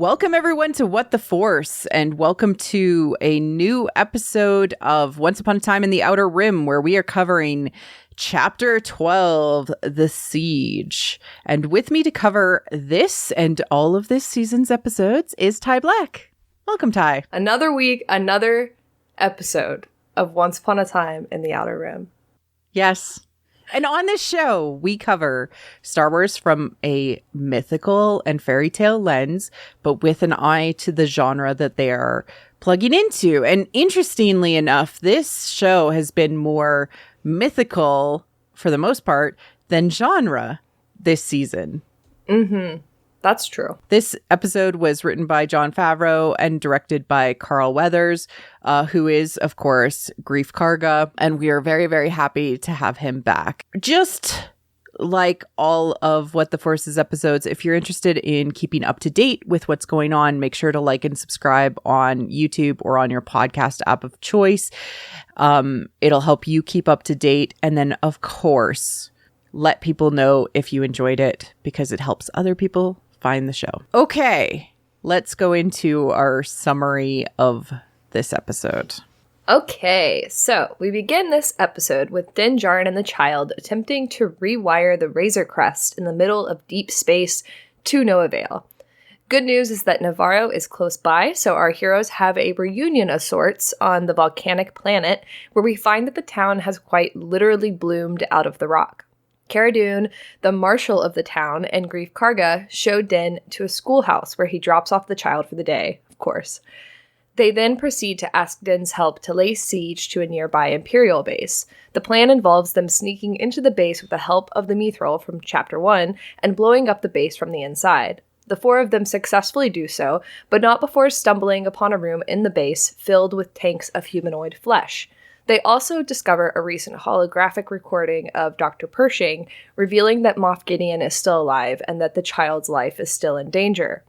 Welcome everyone to What the Force, and welcome to a new episode of Once Upon a Time in the Outer Rim, where we are covering Chapter 12, The Seige. And with me to cover this and all of this season's episodes is Ty Black. Welcome, Ty. Another week, another episode of Once Upon a Time in the Outer Rim. Yes. And on this show, we cover Star Wars from a mythical and fairy tale lens, but with an eye to the genre that they are plugging into. And interestingly enough, this show has been more mythical, for the most part, than genre this season. Mm-hmm. That's true. This episode was written by Jon Favreau and directed by Carl Weathers, who is, of course, Greef Karga. And we are very, very happy to have him back. Just like all of What the Force's episodes, if you're interested in keeping up to date with what's going on, make sure to like and subscribe on YouTube or on your podcast app of choice. It'll help you keep up to date. And then, of course, let people know if you enjoyed it, because it helps other people find the show. Okay, let's go into our summary of this episode. Okay, so we begin this episode with Din Djarin and the child attempting to rewire the Razor Crest in the middle of deep space to no avail. Good news is that Navarro is close by, so our heroes have a reunion of sorts on the volcanic planet, where we find that the town has quite literally bloomed out of the rock. Cara Dune, the marshal of the town, and Greef Karga show Din to a schoolhouse where he drops off the child for the day, of course. They then proceed to ask Din's help to lay siege to a nearby Imperial base. The plan involves them sneaking into the base with the help of the Mithril from Chapter 1 and blowing up the base from the inside. The four of them successfully do so, but not before stumbling upon a room in the base filled with tanks of humanoid flesh. They also discover a recent holographic recording of Dr. Pershing, revealing that Moff Gideon is still alive and that the child's life is still in danger.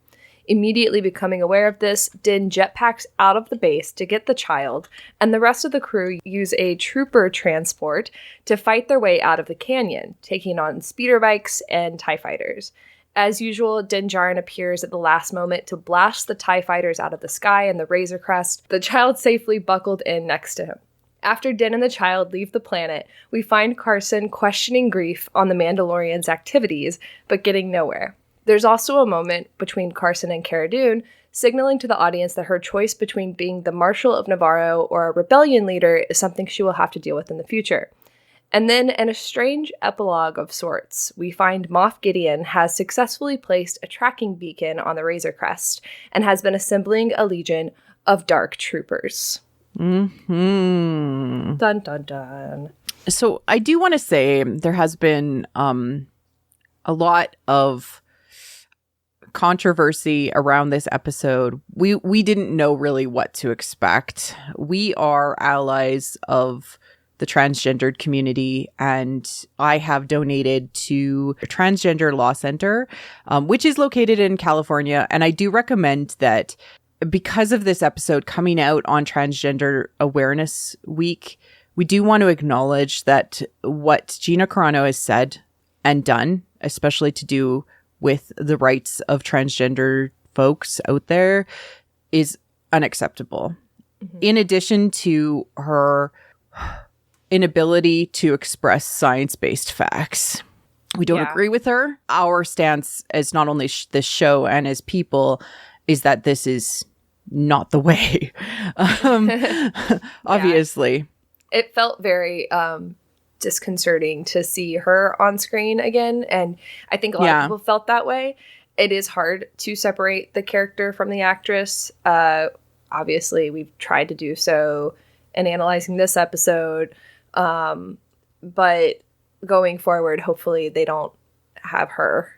Immediately becoming aware of this, Din jetpacks out of the base to get the child, and the rest of the crew use a trooper transport to fight their way out of the canyon, taking on speeder bikes and TIE fighters. As usual, Din Djarin appears at the last moment to blast the TIE fighters out of the sky and the Razor Crest, the child safely buckled in next to him. After Din and the child leave the planet, we find Carson questioning Greef on the Mandalorian's activities, but getting nowhere. There's also a moment between Carson and Cara Dune, signaling to the audience that her choice between being the Marshal of Navarro or a rebellion leader is something she will have to deal with in the future. And then, in a strange epilogue of sorts, we find Moff Gideon has successfully placed a tracking beacon on the Razor Crest and has been assembling a legion of dark troopers. Mm-hmm. Dun, dun, dun. So I do want to say there has been a lot of controversy around this episode. We didn't know really what to expect. We are allies of the transgendered community, and I have donated to a transgender law center, which is located in California. And I do recommend that, because of this episode coming out on Transgender Awareness Week, we do want to acknowledge that what Gina Carano has said and done, especially to do with the rights of transgender folks out there, is unacceptable. Mm-hmm. In addition to her inability to express science-based facts. We don't agree with her. Our stance as not only this show and as people is that this is not the way. Obviously. It felt very disconcerting to see her on screen again, and I think a lot of people felt that way. It is hard to separate the character from the actress. Obviously, we've tried to do so in analyzing this episode, but going forward, hopefully they don't have her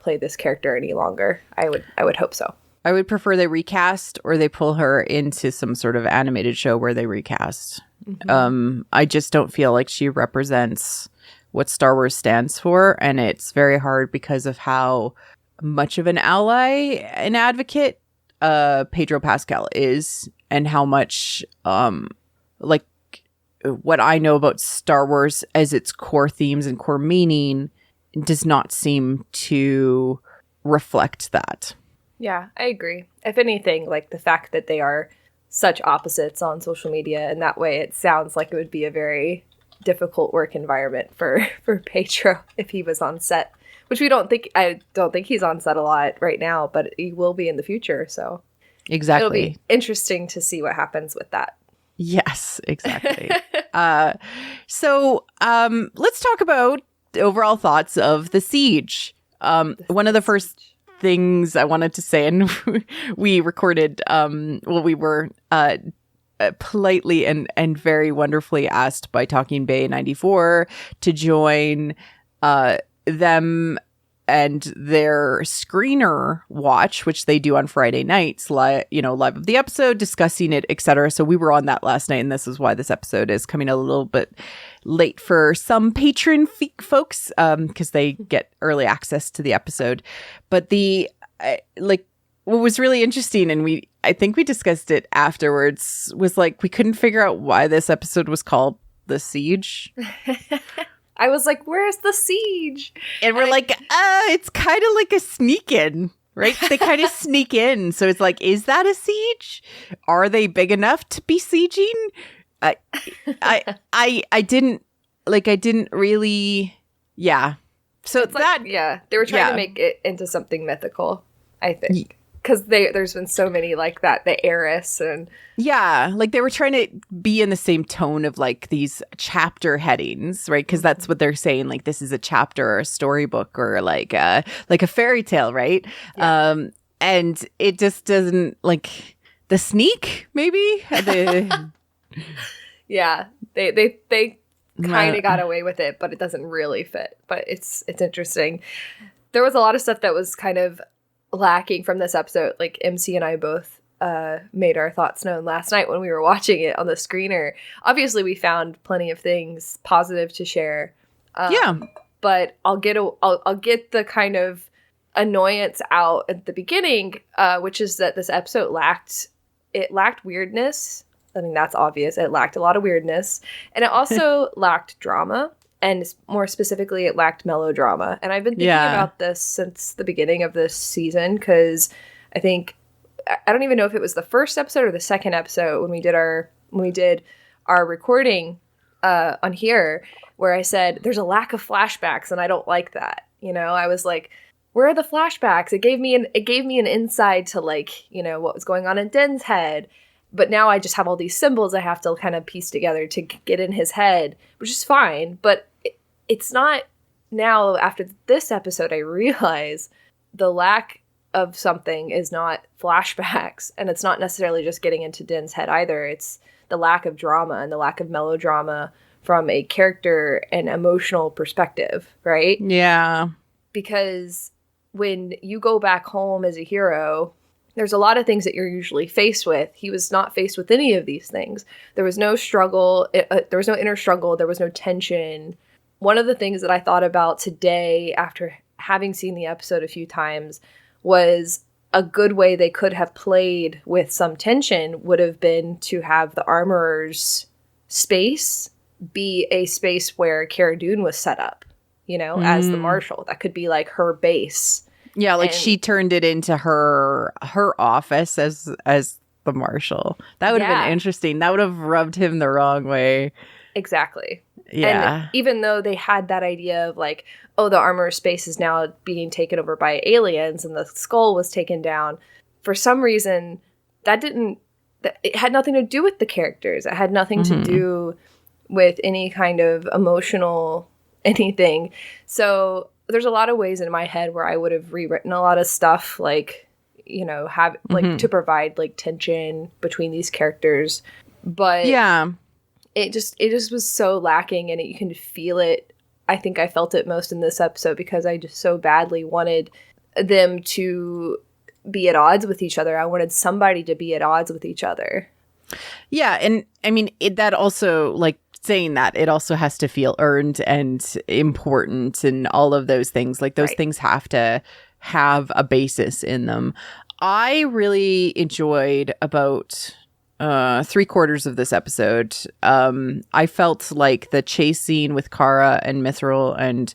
play this character any longer. I would hope so. I would prefer they recast, or they pull her into some sort of animated show where they recast. Mm-hmm. I just don't feel like she represents what Star Wars stands for, and it's very hard because of how much of an ally, an advocate, Pedro Pascal is, and how much, like, what I know about Star Wars as its core themes and core meaning does not seem to reflect that. Yeah, I agree. If anything, like the fact that they are such opposites on social media, and that way it sounds like it would be a very difficult work environment for Pedro if he was on set, which I don't think he's on set a lot right now, but he will be in the future. So Exactly. it'll be interesting to see what happens with that. Yes, exactly. So let's talk about the overall thoughts of the siege. One of the first things I wanted to say, and we recorded, we were politely and very wonderfully asked by Talking Bay 94 to join them and their screener watch, which they do on Friday nights, live of the episode, discussing it, etc. So we were on that last night, and this is why this episode is coming a little bit late for some patron folks, because they get early access to the episode. But what was really interesting, and I think we discussed it afterwards, was like we couldn't figure out why this episode was called The Siege. I was like, where's the siege? And we're like, it's kind of like a sneak in, right? They kind of sneak in. So it's like, is that a siege? Are they big enough to be sieging? I didn't really, yeah. So it's they were trying to make it into something mythical, I think. Because there's been so many like that, the heiress and... Yeah, like they were trying to be in the same tone of like these chapter headings, right? Because that's what they're saying, like this is a chapter or a storybook or like a fairy tale, right? Yeah. And it just doesn't, like, the sneak, maybe? Yeah, they kind of got away with it, but it doesn't really fit. But it's interesting. There was a lot of stuff that was kind of lacking from this episode. Like MC and I both made our thoughts known last night when we were watching it on the screener. Obviously, we found plenty of things positive to share. But I'll get the kind of annoyance out at the beginning, which is that this episode lacked weirdness. I mean, that's obvious. It lacked a lot of weirdness, and it also lacked drama. And more specifically, it lacked melodrama. And I've been thinking about this since the beginning of this season, because I don't even know if it was the first episode or the second episode when we did our recording on here, where I said there's a lack of flashbacks and I don't like that. I was like, where are the flashbacks? It gave me an insight to, like, what was going on in Den's head. But now I just have all these symbols I have to kind of piece together to get in his head, which is fine. But it's not. Now, after this episode, I realize the lack of something is not flashbacks. And it's not necessarily just getting into Din's head either. It's the lack of drama and the lack of melodrama from a character and emotional perspective, right? Yeah. Because when you go back home as a hero, there's a lot of things that you're usually faced with. He was not faced with any of these things. There was no struggle. There was no inner struggle. There was no tension. One of the things that I thought about today after having seen the episode a few times was a good way they could have played with some tension would have been to have the armorer's space be a space where Cara Dune was set up, as the marshal. That could be like her base. Yeah, like she turned it into her office as the marshal. That would have been interesting. That would have rubbed him the wrong way. Exactly. Yeah. And even though they had that idea of like, oh, the armor space is now being taken over by aliens and the skull was taken down, for some reason it had nothing to do with the characters. It had nothing to do with any kind of emotional anything. So there's a lot of ways in my head where I would have rewritten a lot of stuff, like, to provide like tension between these characters. But yeah, it just was so lacking, and you can feel it. I think I felt it most in this episode because I just so badly wanted them to be at odds with each other. I wanted somebody to be at odds with each other. Yeah, and I mean that also, like, saying that, it also has to feel earned and important and all of those things. Like those things have to have a basis in them. I really enjoyed about 3/4 of this episode. I felt like the chase scene with Kara and Mithril and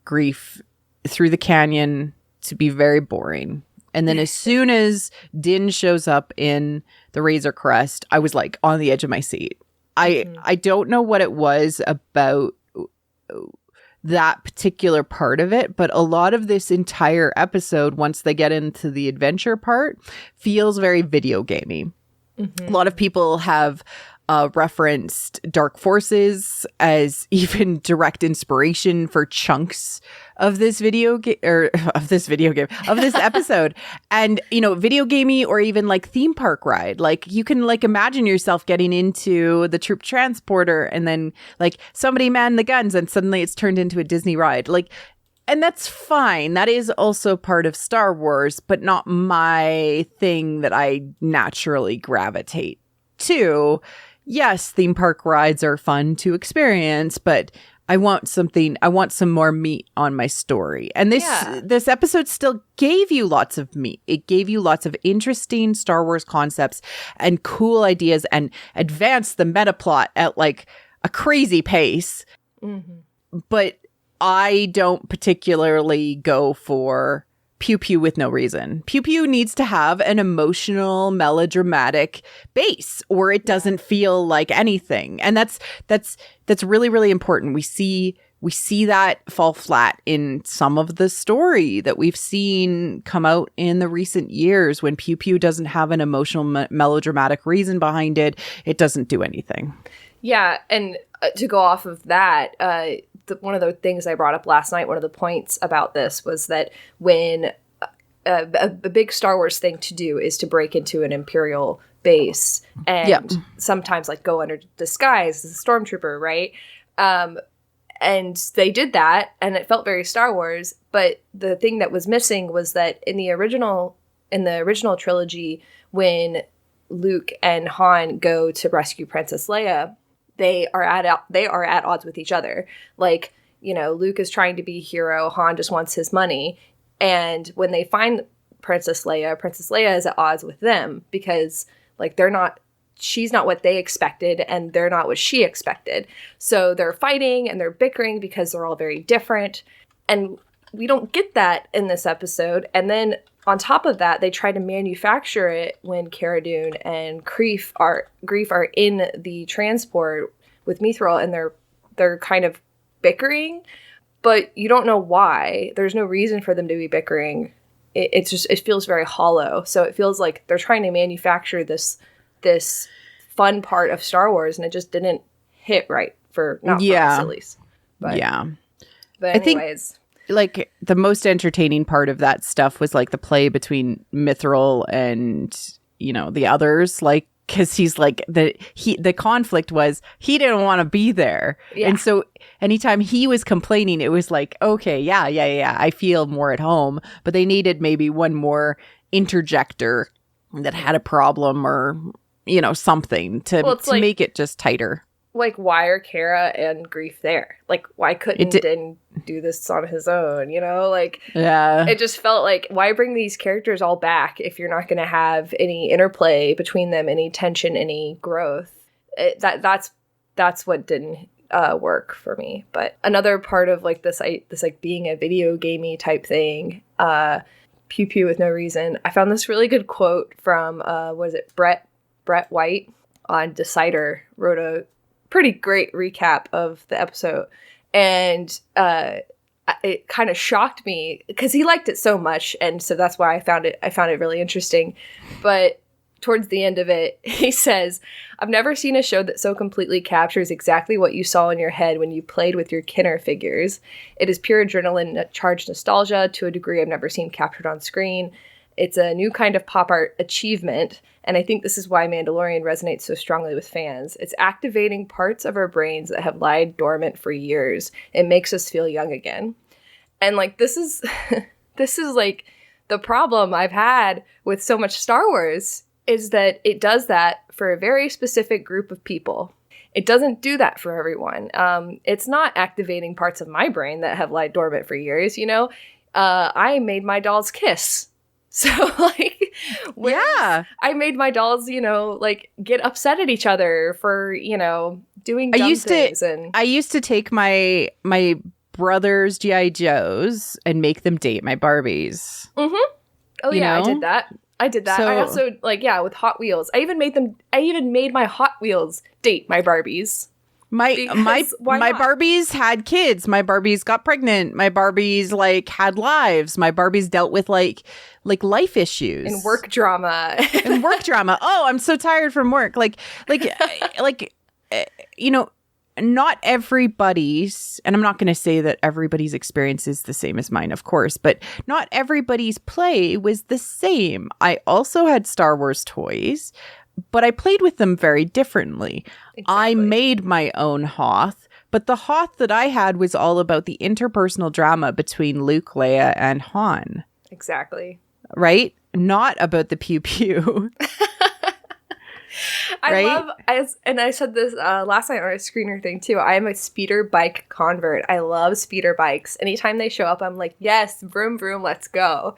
Grief through the canyon to be very boring. And then as soon as Din shows up in the Razor Crest, I was like on the edge of my seat. I don't know what it was about that particular part of it, but a lot of this entire episode, once they get into the adventure part, feels very video gamey. A lot of people have referenced Dark Forces as even direct inspiration for chunks of this of this episode. And, you know, video gamey or even like theme park ride. Like you can like imagine yourself getting into the troop transporter and then like somebody manned the guns and suddenly it's turned into a Disney ride. Like, and that's fine. That is also part of Star Wars, but not my thing that I naturally gravitate to. Yes, theme park rides are fun to experience, but I want some more meat on my story. And this episode still gave you lots of meat. It gave you lots of interesting Star Wars concepts and cool ideas and advanced the meta plot at like a crazy pace. But I don't particularly go for pew pew with no reason. Pew pew needs to have an emotional, melodramatic base, or it doesn't feel like anything. And that's really, really important. We see that fall flat in some of the story that we've seen come out in the recent years. When pew pew doesn't have an emotional, melodramatic reason behind it, it doesn't do anything. Yeah, and to go off of that, one of the things I brought up last night, one of the points about this was that when a big Star Wars thing to do is to break into an Imperial base and sometimes like go under disguise as a stormtrooper, right? And they did that and it felt very Star Wars. But the thing that was missing was that in the original trilogy, when Luke and Han go to rescue Princess Leia, they are at odds with each other. Like, you know, Luke is trying to be a hero. Han just wants his money. And when they find Princess Leia is at odds with them because like she's not what they expected and they're not what she expected. So they're fighting and they're bickering because they're all very different. And we don't get that in this episode. And then on top of that, they try to manufacture it when Cara Dune and Greef are in the transport with Mithril, and they're kind of bickering, but you don't know why. There's no reason for them to be bickering. It feels very hollow. So it feels like they're trying to manufacture this fun part of Star Wars, and it just didn't hit right for us at least. But anyways. Like the most entertaining part of that stuff was like the play between Mithril and, you know, the others, like, because he's like the conflict was he didn't want to be there. And so anytime he was complaining, it was like, okay, yeah, I feel more at home. But they needed maybe one more interjector that had a problem or, you know, something to make it just tighter. Like, why are Cara and Greef there? Like, why couldn't Din do this on his own, you know? Like, it just felt like, why bring these characters all back if you're not going to have any interplay between them, any tension, any growth? That's what didn't work for me. But another part of, like, this like, being a video gamey type thing, pew pew with no reason, I found this really good quote from, Brett White on Decider, wrote a pretty great recap of the episode, and it kind of shocked me because he liked it so much, and so that's why I found it really interesting. But towards the end of it, he says, "I've never seen a show that so completely captures exactly what you saw in your head when you played with your Kenner figures. It is pure adrenaline-charged nostalgia to a degree I've never seen captured on screen. It's a new kind of pop art achievement, and I think this is why Mandalorian resonates so strongly with fans. It's activating parts of our brains that have lied dormant for years. It makes us feel young again." And like, this is like the problem I've had with so much Star Wars, is that it does that for a very specific group of people. It doesn't do that for everyone. It's not activating parts of my brain that have lied dormant for years, you know? I made my dolls kiss. So, like, I made my dolls, you know, like, get upset at each other for, you know, doing dumb things. I used to take my brother's G.I. Joes and make them date my Barbies. Mm-hmm. Oh, yeah, know? I did that. So, I also, like, yeah, with Hot Wheels. I even made my Hot Wheels date my Barbies. My not? Barbies had kids. My Barbies got pregnant. My Barbies like had lives. My Barbies dealt with like life issues and work drama. Oh, I'm so tired from work. You know, not everybody's, and I'm not going to say that everybody's experience is the same as mine, of course, but not everybody's play was the same. I also had Star Wars toys, but I played with them very differently. Exactly. I made my own Hoth, but the Hoth that I had was all about the interpersonal drama between Luke, Leia, and Han. Exactly. Right? Not about the pew pew. I love, and I said this last night on a screener thing too, I am a speeder bike convert. I love speeder bikes. Anytime they show up, I'm like, yes, vroom, vroom, let's go.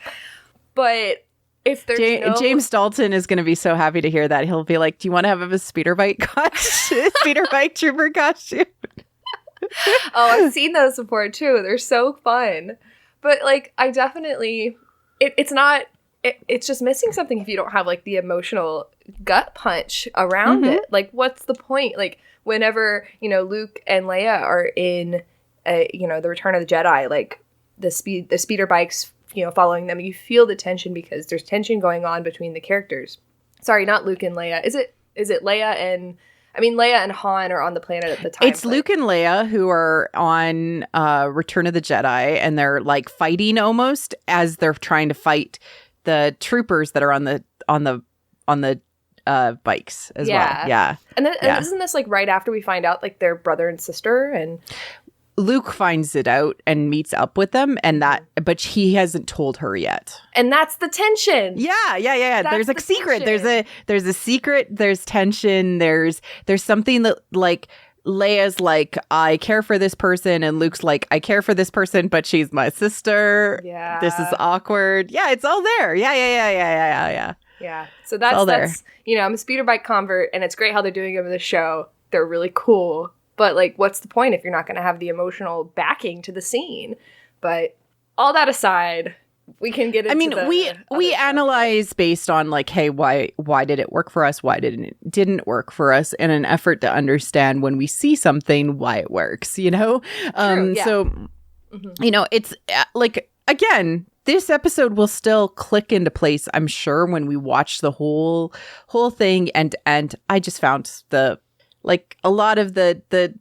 But if there's James Dalton is going to be so happy to hear that. He'll be like, do you want to have a speeder bike costume? Speeder bike trooper costume? Oh, I've seen those before too. They're so fun. But like, I definitely, it's just missing something if you don't have like the emotional gut punch around it. Like, what's the point? Like, whenever, Luke and Leia are in, the Return of the Jedi, like the speeder bikes, following them, you feel the tension because there's tension going on between the characters. Sorry, not Luke and Leia. Is it Leia and... I mean, Leia and Han are on the planet at the time. It's Luke and Leia who are on Return of the Jedi, and they're like fighting almost as they're trying to fight the troopers that are on the bikes as well. Yeah. And then isn't this like right after we find out like they're brother and sister? And Luke finds it out and meets up with them, but he hasn't told her yet. And that's the tension. Yeah. There's a secret. There's a secret. There's tension. There's something that like Leia's like, I care for this person, and Luke's like, I care for this person, but she's my sister. Yeah. This is awkward. Yeah, it's all there. Yeah. Yeah. So that's I'm a speeder bike convert, and it's great how they're doing it in the show. They're really cool. But, like, what's the point if you're not going to have the emotional backing to the scene? But all that aside, we can get into we analyze based on, like, hey, why did it work for us? Why didn't work for us? In an effort to understand when we see something, why it works, True, yeah. So, it's, like, again... This episode will still click into place, I'm sure, when we watch the whole thing. And I just found a lot of the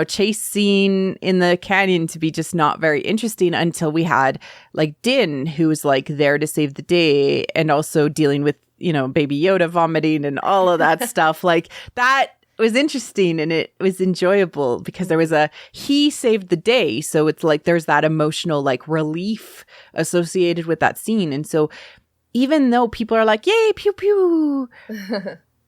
chase scene in the canyon to be just not very interesting until we had like Din, who was like there to save the day and also dealing with, Baby Yoda vomiting and all of that stuff. Like that was interesting and it was enjoyable because there was he saved the day. So it's like there's that emotional like relief associated with that scene. And so even though people are like, yay, pew pew,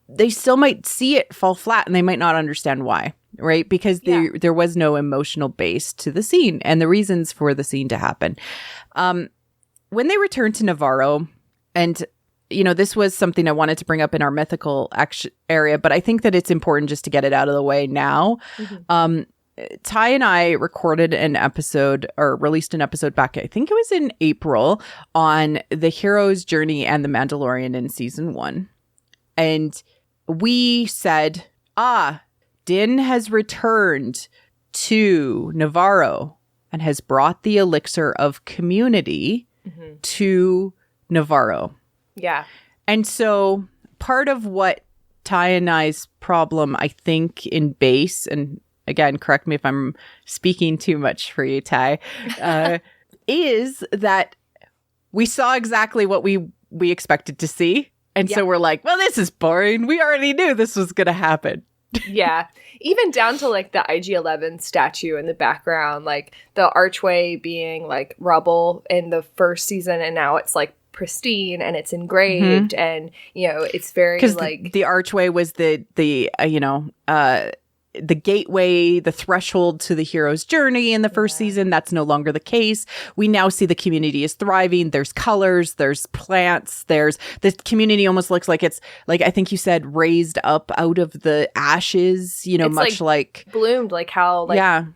they still might see it fall flat and they might not understand why, right? Because there was no emotional base to the scene and the reasons for the scene to happen. When they returned to Navarro, and this was something I wanted to bring up in our mythical area, but I think that it's important just to get it out of the way now. Ty and I recorded an episode or released an episode back, I think it was in April, on the hero's journey and the Mandalorian in season 1. And we said, Din has returned to Navarro and has brought the elixir of community to Navarro. Yeah. And so part of what Ty and I's problem, I think, in base, and again, correct me if I'm speaking too much for you, Ty, is that we saw exactly what we expected to see. And so we're like, well, this is boring. We already knew this was going to happen. Yeah. Even down to like the IG-11 statue in the background, like the archway being like rubble in the first season. And now it's like pristine and it's engraved and, it's very like... The archway was the gateway, the threshold to the hero's journey in the first season. That's no longer the case. We now see the community is thriving. There's colors, there's plants, the community almost looks like it's like, I think you said, raised up out of the ashes, it's much like bloomed, like how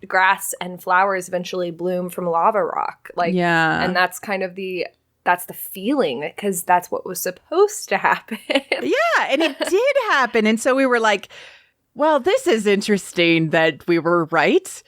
grass and flowers eventually bloom from lava rock. And that's kind of that's the feeling, because that's what was supposed to happen. Yeah, and it did happen. And so we were like, well, this is interesting that we were right.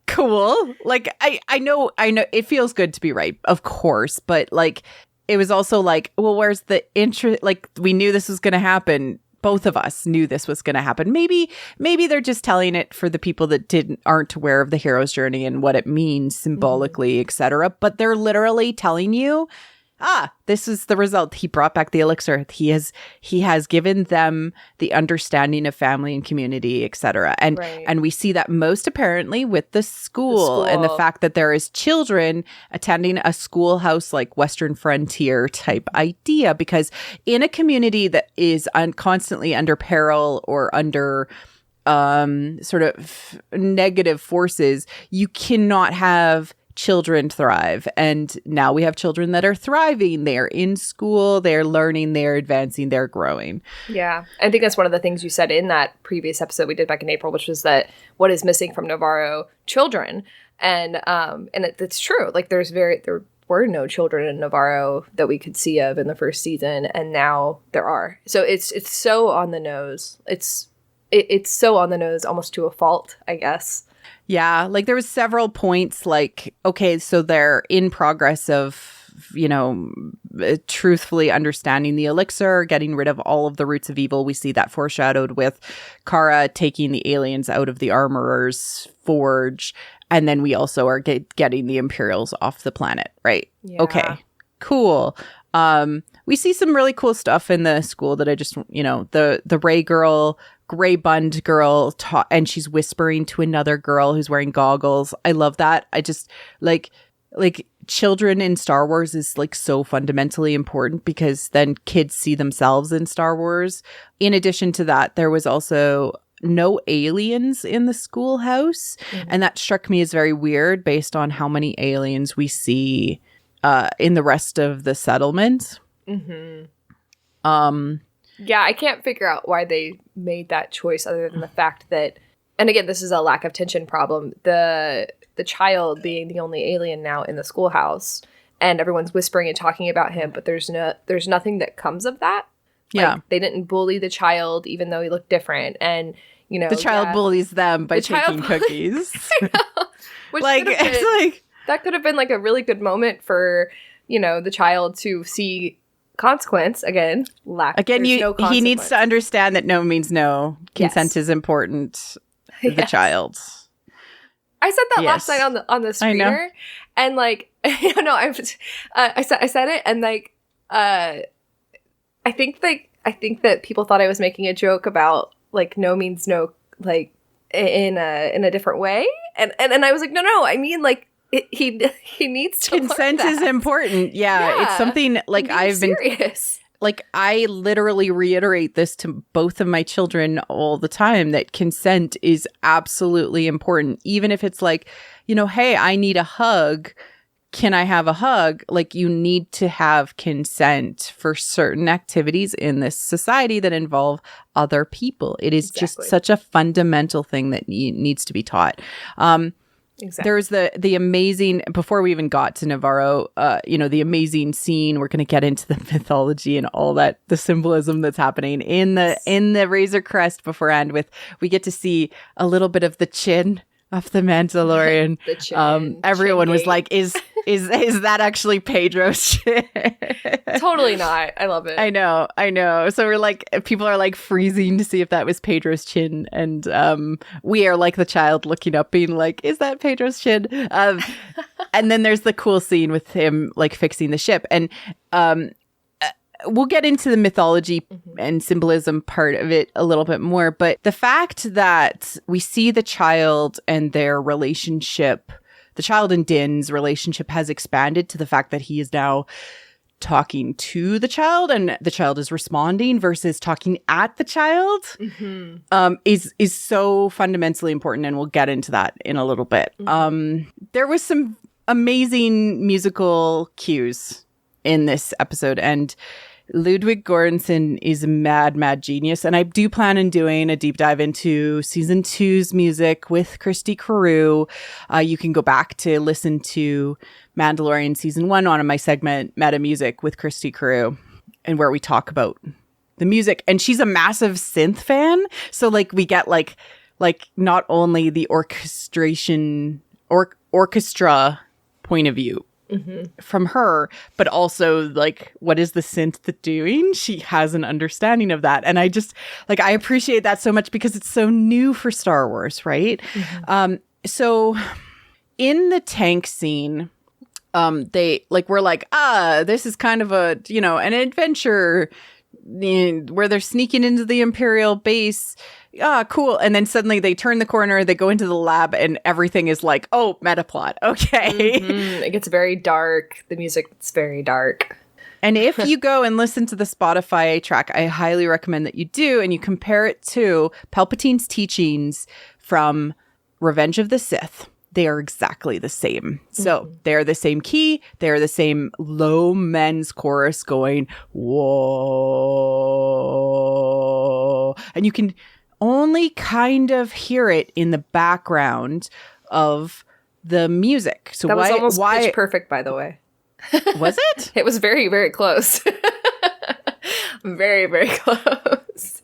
Cool. Like, I know it feels good to be right, of course. But like, it was also like, well, where's the interest? Like, we knew this was going to happen. Both of us knew this was going to happen. Maybe they're just telling it for the people that aren't aware of the hero's journey and what it means symbolically, etc. But they're literally telling you, this is the result. He brought back the elixir. He has given them the understanding of family and community, etc. And we see that most apparently with the school and the fact that there is children attending a schoolhouse like Western frontier type idea, because in a community that is constantly under peril or under sort of negative forces, you cannot have children thrive. And now we have children that are thriving. They're in school, they're learning, they're advancing, they're growing. Yeah. I think that's one of the things you said in that previous episode we did back in April, which was that what is missing from Navarro children. And it's true. Like there were no children in Navarro that we could see of in the first season, and now there are. So it's so on the nose. It's so on the nose, almost to a fault, I guess. Yeah, like there was several points like, okay, so they're in progress of, truthfully understanding the elixir, getting rid of all of the roots of evil. We see that foreshadowed with Kara taking the aliens out of the armorer's forge. And then we also are getting the Imperials off the planet, right? Yeah. Okay, cool. We see some really cool stuff in the school that I just, the Ray girl, gray bund girl, and she's whispering to another girl who's wearing goggles. I love that. I just like children in Star Wars is like so fundamentally important, because then kids see themselves in Star Wars. In addition to that, there was also no aliens in the schoolhouse. And that struck me as very weird based on how many aliens we see in the rest of the settlement. Yeah, I can't figure out why they made that choice, other than the fact that, and again, this is a lack of tension problem, the child being the only alien now in the schoolhouse, and everyone's whispering and talking about him, but there's nothing that comes of that. Yeah. Like, they didn't bully the child, even though he looked different, and, the child bullies them by taking cookies. Which it's that could have been like a really good moment for, the child to see consequence. Again, no consequence. He needs to understand that no means no. Consent is important to the child. I said that last night on the screener, and like, I said it, and like, I think that people thought I was making a joke about like no means no, like in a different way, and I was like, no, I mean like. He needs to consent is important. Yeah, it's something like I've been serious. Like I literally reiterate this to both of my children all the time, that consent is absolutely important. Even if it's like, hey, I need a hug. Can I have a hug? Like, you need to have consent for certain activities in this society that involve other people. It is just such a fundamental thing that needs to be taught. Exactly. There's the amazing, before we even got to Navarro, the amazing scene. We're going to get into the mythology and all that, the symbolism that's happening in the Razor Crest beforehand. We get to see a little bit of the chin of the Mandalorian. The chin, everyone was like, is that actually Pedro's chin? Totally not. I love it. I know. So we're like, people are like freezing to see if that was Pedro's chin. And we are like the child looking up being like, is that Pedro's chin? And then there's the cool scene with him like fixing the ship. And we'll get into the mythology and symbolism part of it a little bit more. But the fact that we see the child and their relationship, the child and Din's relationship has expanded to the fact that he is now talking to the child and the child is responding versus talking at the child is so fundamentally important. And we'll get into that in a little bit. There was some amazing musical cues in this episode, and Ludwig Göransson is a mad genius. And I do plan on doing a deep dive into season 2's music with Christy Carew. You can go back to listen to Mandalorian season 1 on my segment Meta Music with Christy Carew, and where we talk about the music. And she's a massive synth fan. So like we get like not only the orchestra point of view from her, but also like, what is the synth doing? She has an understanding of that. And I just like, I appreciate that so much because it's so new for Star Wars, right? So in the tank scene, they like, we're like, this is kind of a, you know, an adventure where they're sneaking into the Imperial base. Cool. And then suddenly they turn the corner, they go into the lab, and everything is like, oh, metaplot. Okay. It gets very dark. The music's very dark. And if you go and listen to the Spotify track, I highly recommend that you do, and you compare it to Palpatine's teachings from Revenge of the Sith. They are exactly the same. So they're the same key. They're the same low men's chorus going, whoa. And you can only kind of hear it in the background of the music. So that was almost pitch perfect, by the way. Was it? It was very, very close. Very, very close.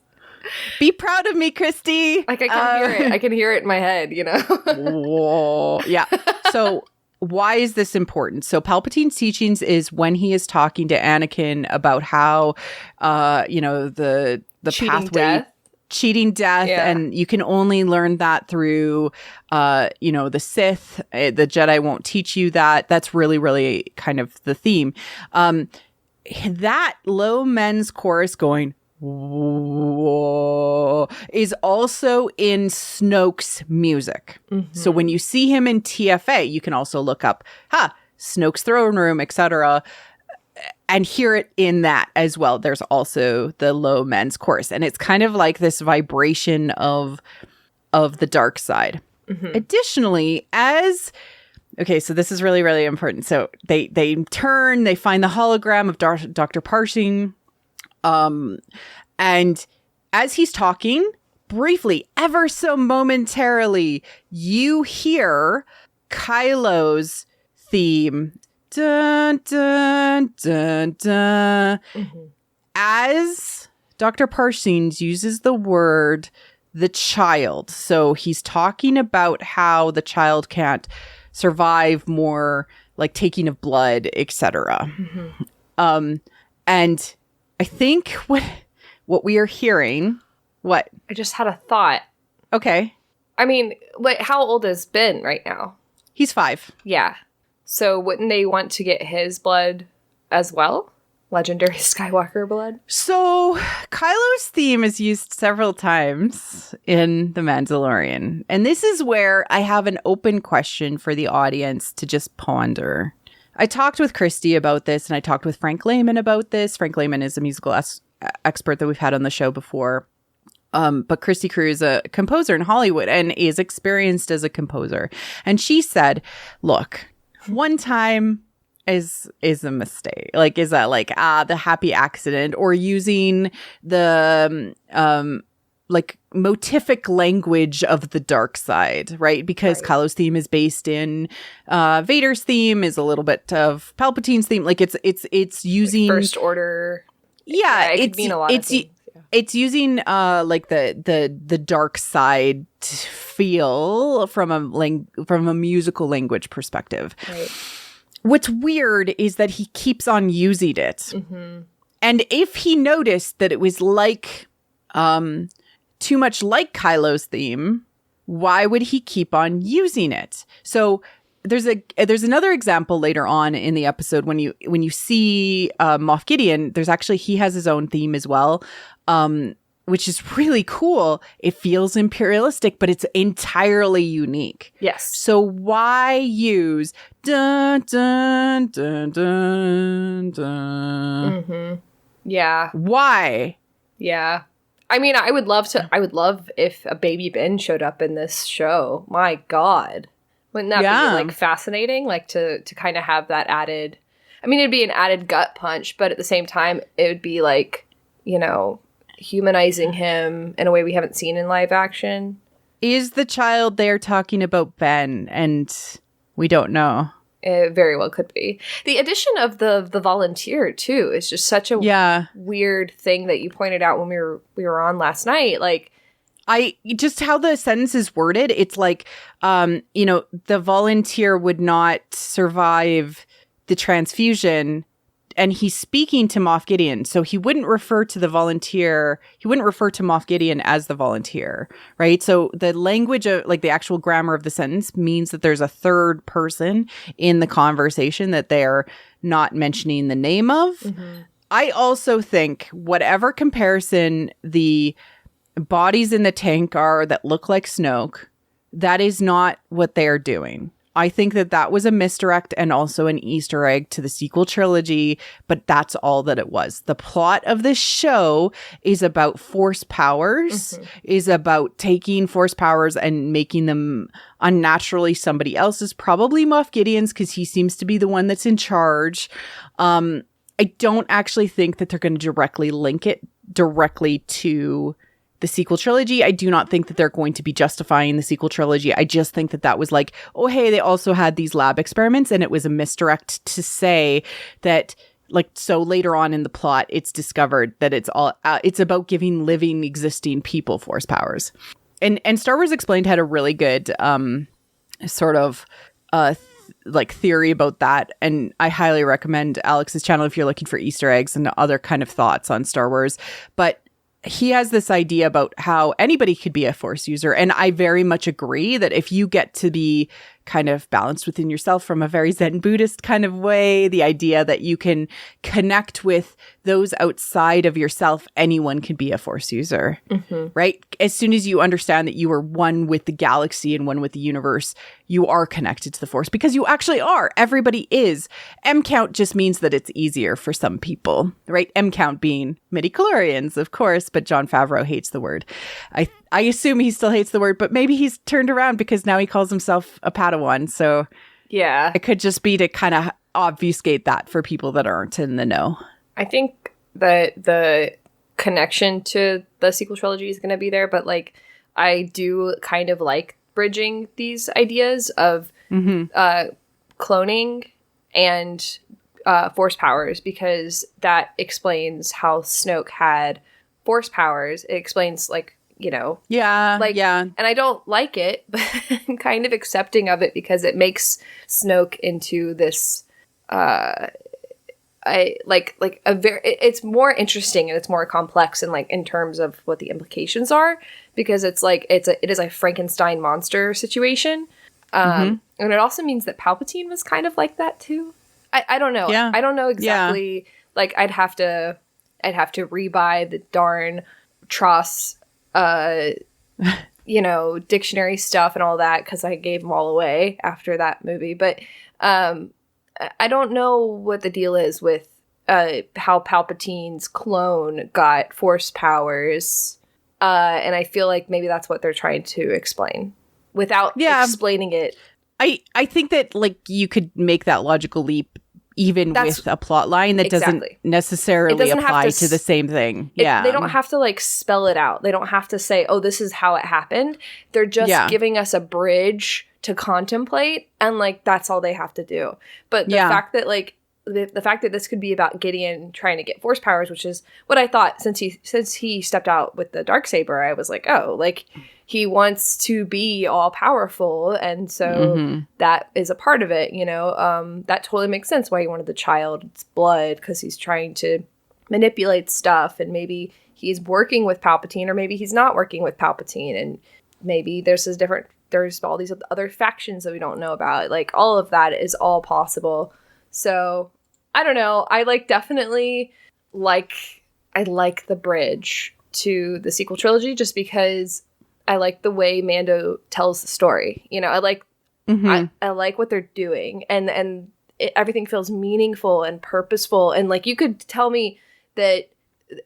Be proud of me, Christy. Like I can hear it. I can hear it in my head, you know? Whoa. Yeah. So why is this important? So Palpatine's teachings is when he is talking to Anakin about how, you know, the pathway... Cheating death, and you can only learn that through, you know, the Sith. The Jedi won't teach you that. That's really, really kind of the theme. That low men's chorus going, whoa, is also in Snoke's music. So when you see him in TFA, you can also look up, Snoke's throne room, etc., and hear it in that as well. There's also the low men's chorus, and it's kind of like this vibration of the dark side. Additionally, so this is really, really important. So they find the hologram of Dr. Pershing, and as he's talking, briefly, ever so momentarily, you hear Kylo's theme. Dun, dun, dun, dun. As Dr. Parsons uses the word the child. So he's talking about how the child can't survive more like taking of blood, etc. And I think what we are hearing, what? I just had a thought. Okay. I mean, how old is Ben right now? He's 5. Yeah. So wouldn't they want to get his blood as well? Legendary Skywalker blood? So Kylo's theme is used several times in The Mandalorian. And this is where I have an open question for the audience to just ponder. I talked with Christy about this, and I talked with Frank Lehman about this. Frank Lehman is a musical expert that we've had on the show before. But Christy Carew is a composer in Hollywood and is experienced as a composer. And she said, look, one time is a mistake. Like, is that like, the happy accident, or using the, like motific language of the dark side, right? Because Kylo's theme is based in, Vader's theme is a little bit of Palpatine's theme. Like it's using like First Order. Yeah. It could mean a lot of things. It's using like the dark side feel from a musical language perspective. Right. What's weird is that he keeps on using it. And if he noticed that it was like too much like Kylo's theme, why would he keep on using it? So there's another example later on in the episode when you see Moff Gideon. There's actually, he has his own theme as well, which is really cool. It feels imperialistic, but it's entirely unique. Yes. So why use dun dun dun dun dun? Yeah. Why? Yeah. I mean, I would love if a baby Ben showed up in this show. My God. Wouldn't that be like fascinating? Like to kind of have that added. I mean, it'd be an added gut punch, but at the same time, it would be like, you know, humanizing him in a way we haven't seen in live action. Is the child there talking about Ben? And we don't know. It very well could be. The addition of the volunteer too is just such a weird thing that you pointed out when we were on last night. Like, I just how the sentence is worded, it's like, you know, the volunteer would not survive the transfusion, and he's speaking to Moff Gideon, so he wouldn't refer to the volunteer. He wouldn't refer to Moff Gideon as the volunteer, right? So the language of, like, the actual grammar of the sentence means that there's a third person in the conversation that they're not mentioning the name of. Mm-hmm. I also think whatever comparison the bodies in the tank are that look like Snoke, that is not what they're doing. I think that was a misdirect and also an Easter egg to the sequel trilogy, but that's all that it was. The plot of this show is about force powers, is about taking force powers and making them unnaturally somebody else's, probably Moff Gideon's, because he seems to be the one that's in charge. I don't actually think that they're going to directly link it directly to the sequel trilogy. I do not think that they're going to be justifying the sequel trilogy. I just think that was like, oh, hey, they also had these lab experiments, and it was a misdirect to say that, like, so later on in the plot, it's discovered that it's all, it's about giving living, existing people force powers. And Star Wars Explained had a really good sort of like theory about that. And I highly recommend Alex's channel if you're looking for Easter eggs and other kind of thoughts on Star Wars. But he has this idea about how anybody could be a force user. And I very much agree that if you get to be kind of balanced within yourself from a very Zen Buddhist kind of way, the idea that you can connect with those outside of yourself, anyone can be a force user, right? As soon as you understand that you are one with the galaxy and one with the universe, you are connected to the force, because you actually are. Everybody is. M count just means that it's easier for some people, right? M count being midi-chlorians, of course, but Jon Favreau hates the word. I assume he still hates the word, but maybe he's turned around because now he calls himself a Padawan. So yeah, it could just be to kind of obfuscate that for people that aren't in the know. I think that the connection to the sequel trilogy is going to be there, but like, I do kind of like bridging these ideas of cloning and force powers, because that explains how Snoke had force powers. It explains, like, you know, and I don't like it, but I'm kind of accepting of it because it makes Snoke into this it's more interesting and it's more complex, and like in terms of what the implications are, because it's like it is a Frankenstein monster situation, and it also means that Palpatine was kind of like that too. I don't know. I don't know exactly. Like, I'd have to rebuy the darn Tross dictionary stuff and all that, because I gave them all away after that movie. But I don't know what the deal is with how Palpatine's clone got force powers, and I feel like maybe that's what they're trying to explain without explaining it. I think that, like, you could make that logical leap even with a plot line that doesn't necessarily apply to the same thing. They don't have to, like, spell it out. They don't have to say, oh, this is how it happened. They're just giving us a bridge to contemplate, and, like, that's all they have to do. But the fact that, like, the fact that this could be about Gideon trying to get force powers, which is what I thought since he stepped out with the Darksaber, I was like, oh, like, he wants to be all powerful, and so that is a part of it, you know. That totally makes sense why he wanted the child's blood, because he's trying to manipulate stuff, and maybe he's working with Palpatine, or maybe he's not working with Palpatine, and maybe there's all these other factions that we don't know about. Like, all of that is all possible. So, I don't know. I definitely like the bridge to the sequel trilogy, just because I like the way Mando tells the story. You know, I like what they're doing, and everything feels meaningful and purposeful. And, like, you could tell me that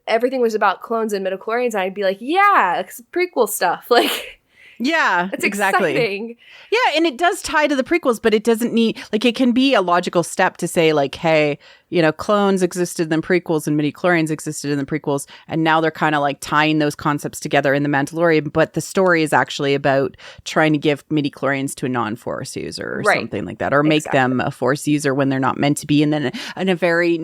everything was about clones and midichlorians, and I'd be like, yeah, it's prequel stuff. Like, Yeah, It's exactly. exciting. Yeah, and it does tie to the prequels, but it doesn't need, like, it can be a logical step to say, like, hey, you know, clones existed in the prequels and midi-chlorians existed in the prequels, and now they're kind of like tying those concepts together in The Mandalorian, but the story is actually about trying to give midi-chlorians to a non-Force user or something like that, or make them a Force user when they're not meant to be, and then in a very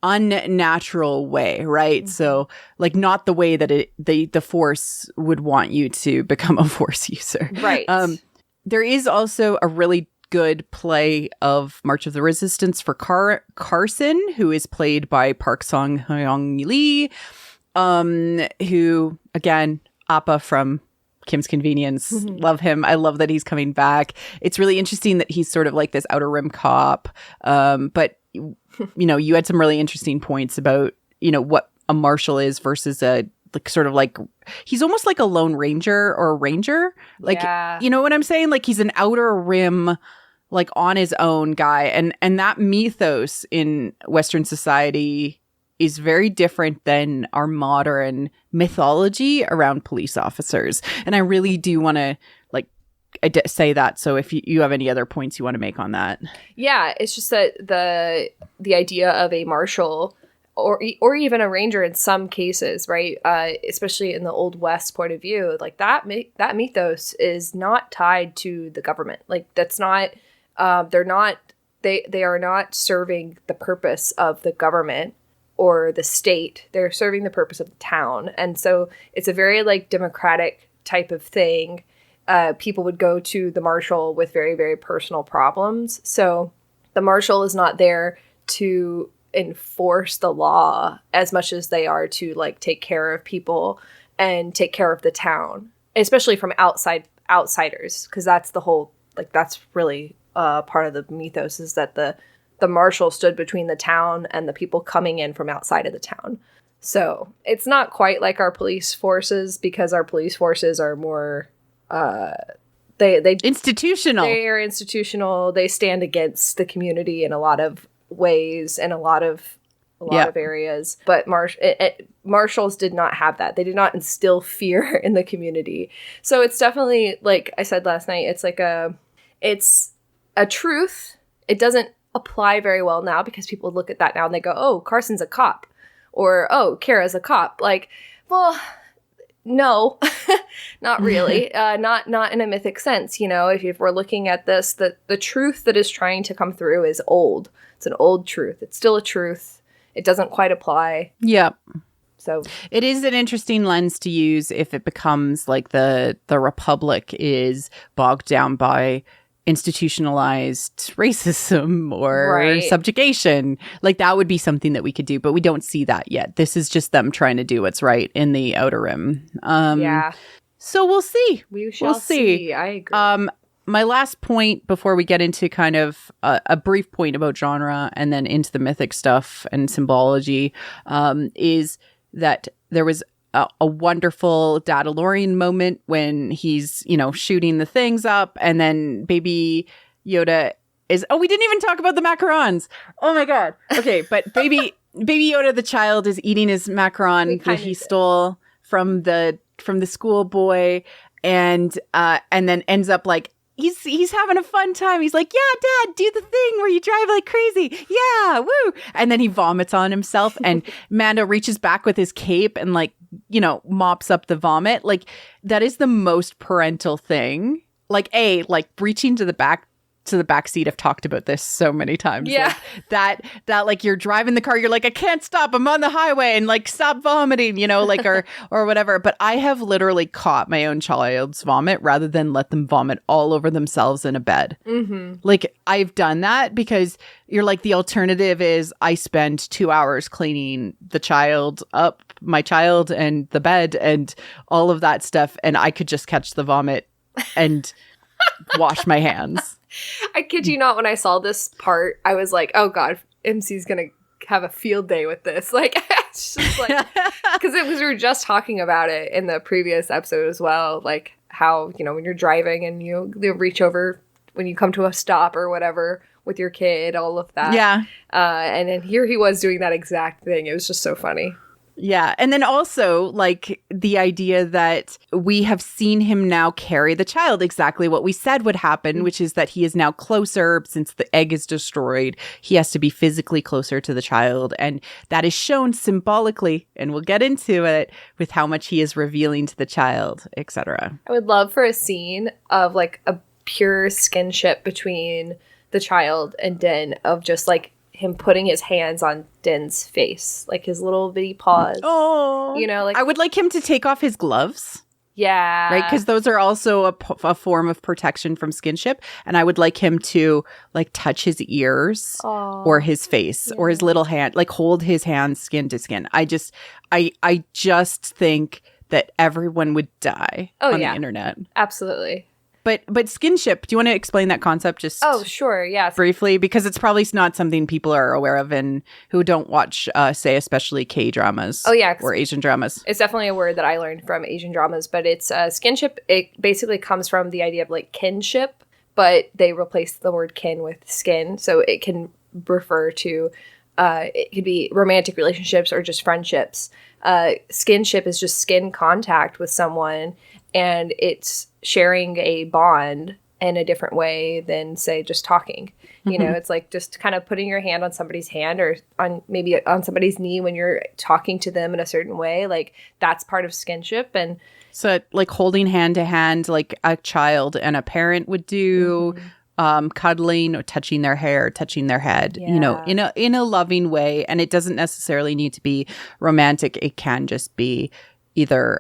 unnatural way, right? So, like, not the way that the Force would want you to become a Force user. Right. There is also a really good play of March of the Resistance for Carson, who is played by Park Song-hyung Lee, who, again, Appa from Kim's Convenience. Love him. I love that he's coming back. It's really interesting that he's sort of like this Outer Rim cop, but you know, you had some really interesting points about, you know, what a marshal is versus a, like, sort of like, he's almost like a lone ranger or a ranger. Like, you know what I'm saying? Like, he's an Outer Rim, like, on his own guy. And that mythos in Western society is very different than our modern mythology around police officers. And I really do want to, like, say that. So if you have any other points you want to make on that. Yeah, it's just that the idea of a marshal or even a ranger in some cases, right? Especially in the Old West point of view, like that mythos is not tied to the government. Like, that's not, they are not serving the purpose of the government or the state. They're serving the purpose of the town. And so it's a very, like, democratic type of thing. People would go to the marshal with very, very personal problems. So the marshal is not there to enforce the law as much as they are to, like, take care of people and take care of the town, especially from outsiders, because that's the whole, like, that's really part of the mythos, is that the marshal stood between the town and the people coming in from outside of the town. So it's not quite like our police forces, because our police forces are more they institutional. They are institutional. They stand against the community in a lot of ways and a lot of areas. But marshals did not have that. They did not instill fear in the community. So it's definitely, like I said last night, it's like it's a truth. It doesn't apply very well now, because people look at that now and they go, oh, Carson's a cop, or, oh, Kara's a cop. Like, well, no, not really. Not in a mythic sense. You know, if we're looking at this, the truth that is trying to come through is old. It's an old truth. It's still a truth. It doesn't quite apply. Yep. So it is an interesting lens to use if it becomes like the Republic is bogged down by institutionalized racism or subjugation. Like, that would be something that we could do, but we don't see that yet. This is just them trying to do what's right in the Outer Rim. So we'll see. We'll see. I agree. My last point before we get into kind of a brief point about genre and then into the mythic stuff and symbology, is that there was a wonderful Mandalorian moment when he's, you know, shooting the things up, and then Baby Yoda is, we didn't even talk about the macarons. Oh my God. Okay. But baby Yoda, the child, is eating his macaron that he stole from the schoolboy, and then ends up, like, he's having a fun time. He's like, yeah, Dad, do the thing where you drive like crazy. Yeah, woo. And then he vomits on himself, and Mando reaches back with his cape and, like, you know, mops up the vomit. Like, that is the most parental thing. Like, reaching to the back seat. I've talked about this so many times. Yeah. Like, that like, you're driving the car, you're like, I can't stop, I'm on the highway, and, like, stop vomiting, you know, like, or whatever. But I have literally caught my own child's vomit rather than let them vomit all over themselves in a bed. Mm-hmm. Like, I've done that because you're like, the alternative is I spend 2 hours cleaning my child and the bed and all of that stuff, and I could just catch the vomit and wash my hands. I kid you not, when I saw this part, I was like, oh God, MC's gonna have a field day with this. Like, it's just like, because we were just talking about it in the previous episode as well, like how, you know, when you're driving and you'll reach over when you come to a stop or whatever with your kid, all of that. Yeah. And then here he was doing that exact thing. It was just so funny. Yeah. And then also, like, the idea that we have seen him now carry the child, exactly what we said would happen, which is that he is now closer since the egg is destroyed. He has to be physically closer to the child. And that is shown symbolically, and we'll get into it, with how much he is revealing to the child, etc. I would love for a scene of, like, a pure skinship between the child and Din, of just, like, him putting his hands on Din's face, like his little bitty paws. Oh, you know, like, I would like him to take off his gloves. Yeah. Right? Because those are also a form of protection from skinship. And I would like him to, like, touch his ears or his face or his little hand, like, hold his hands skin to skin. I just think that everyone would die on the internet. Absolutely. But skinship, do you want to explain that concept just sure, yes. briefly? Because it's probably not something people are aware of and who don't watch, say, especially K-dramas or Asian dramas. It's definitely a word that I learned from Asian dramas, but it's skinship. It basically comes from the idea of, like, kinship, but they replace the word kin with skin. So it can refer to, it could be romantic relationships or just friendships. Skinship is just skin contact with someone, and it's sharing a bond in a different way than, say, just talking. You know, it's like just kind of putting your hand on somebody's hand or on maybe on somebody's knee when you're talking to them in a certain way. Like, that's part of skinship. And so, like, holding hand to hand, like a child and a parent would do, cuddling or touching their hair, touching their head, you know, in a loving way. And it doesn't necessarily need to be romantic. It can just be either,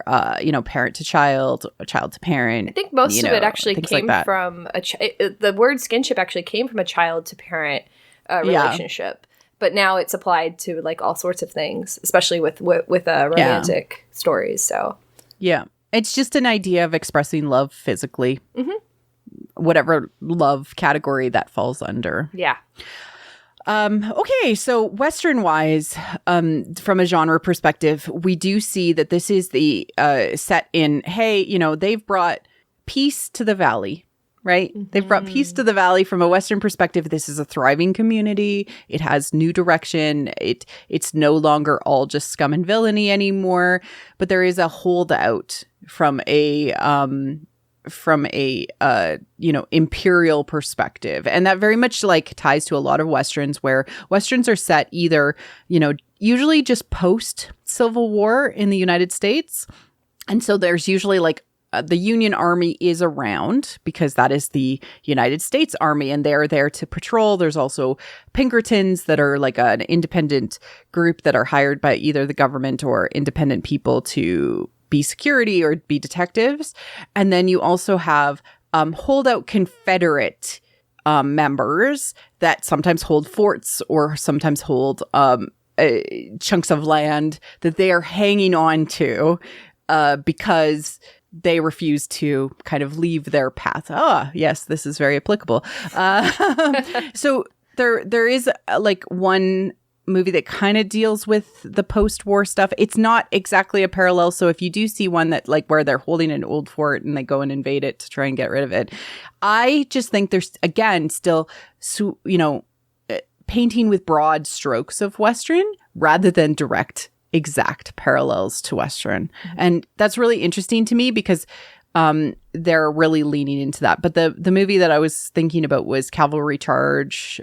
parent to child, or child to parent. I think most of it actually came from the word skinship actually came from a child to parent relationship, but now it's applied to, like, all sorts of things, especially with romantic stories. So yeah, it's just an idea of expressing love physically, whatever love category that falls under. Yeah. Okay, so Western-wise, from a genre perspective, we do see that this is the set in, hey, you know, they've brought peace to the valley, right? They've brought peace to the valley from a Western perspective. This is a thriving community. It has new direction. It's no longer all just scum and villainy anymore, but there is a holdout from a imperial perspective. And that very much, like, ties to a lot of Westerns, where Westerns are set either, you know, usually just post Civil War in the United States. And so there's usually, like, the Union Army is around because that is the United States Army, and they're there to patrol. There's also Pinkertons that are, like, an independent group that are hired by either the government or independent people to be security or be detectives. And then you also have holdout Confederate members that sometimes hold forts or sometimes hold chunks of land that they are hanging on to because they refuse to kind of leave their path. Yes, this is very applicable. So there is like one movie that kind of deals with the post-war stuff. It's not exactly a parallel. So if you do see one that, like, where they're holding an old fort and they go and invade it to try and get rid of it, I just think there's, again, still, painting with broad strokes of Western rather than direct, exact parallels to Western. Mm-hmm. And that's really interesting to me because they're really leaning into that. But the movie that I was thinking about was Cavalry Charge,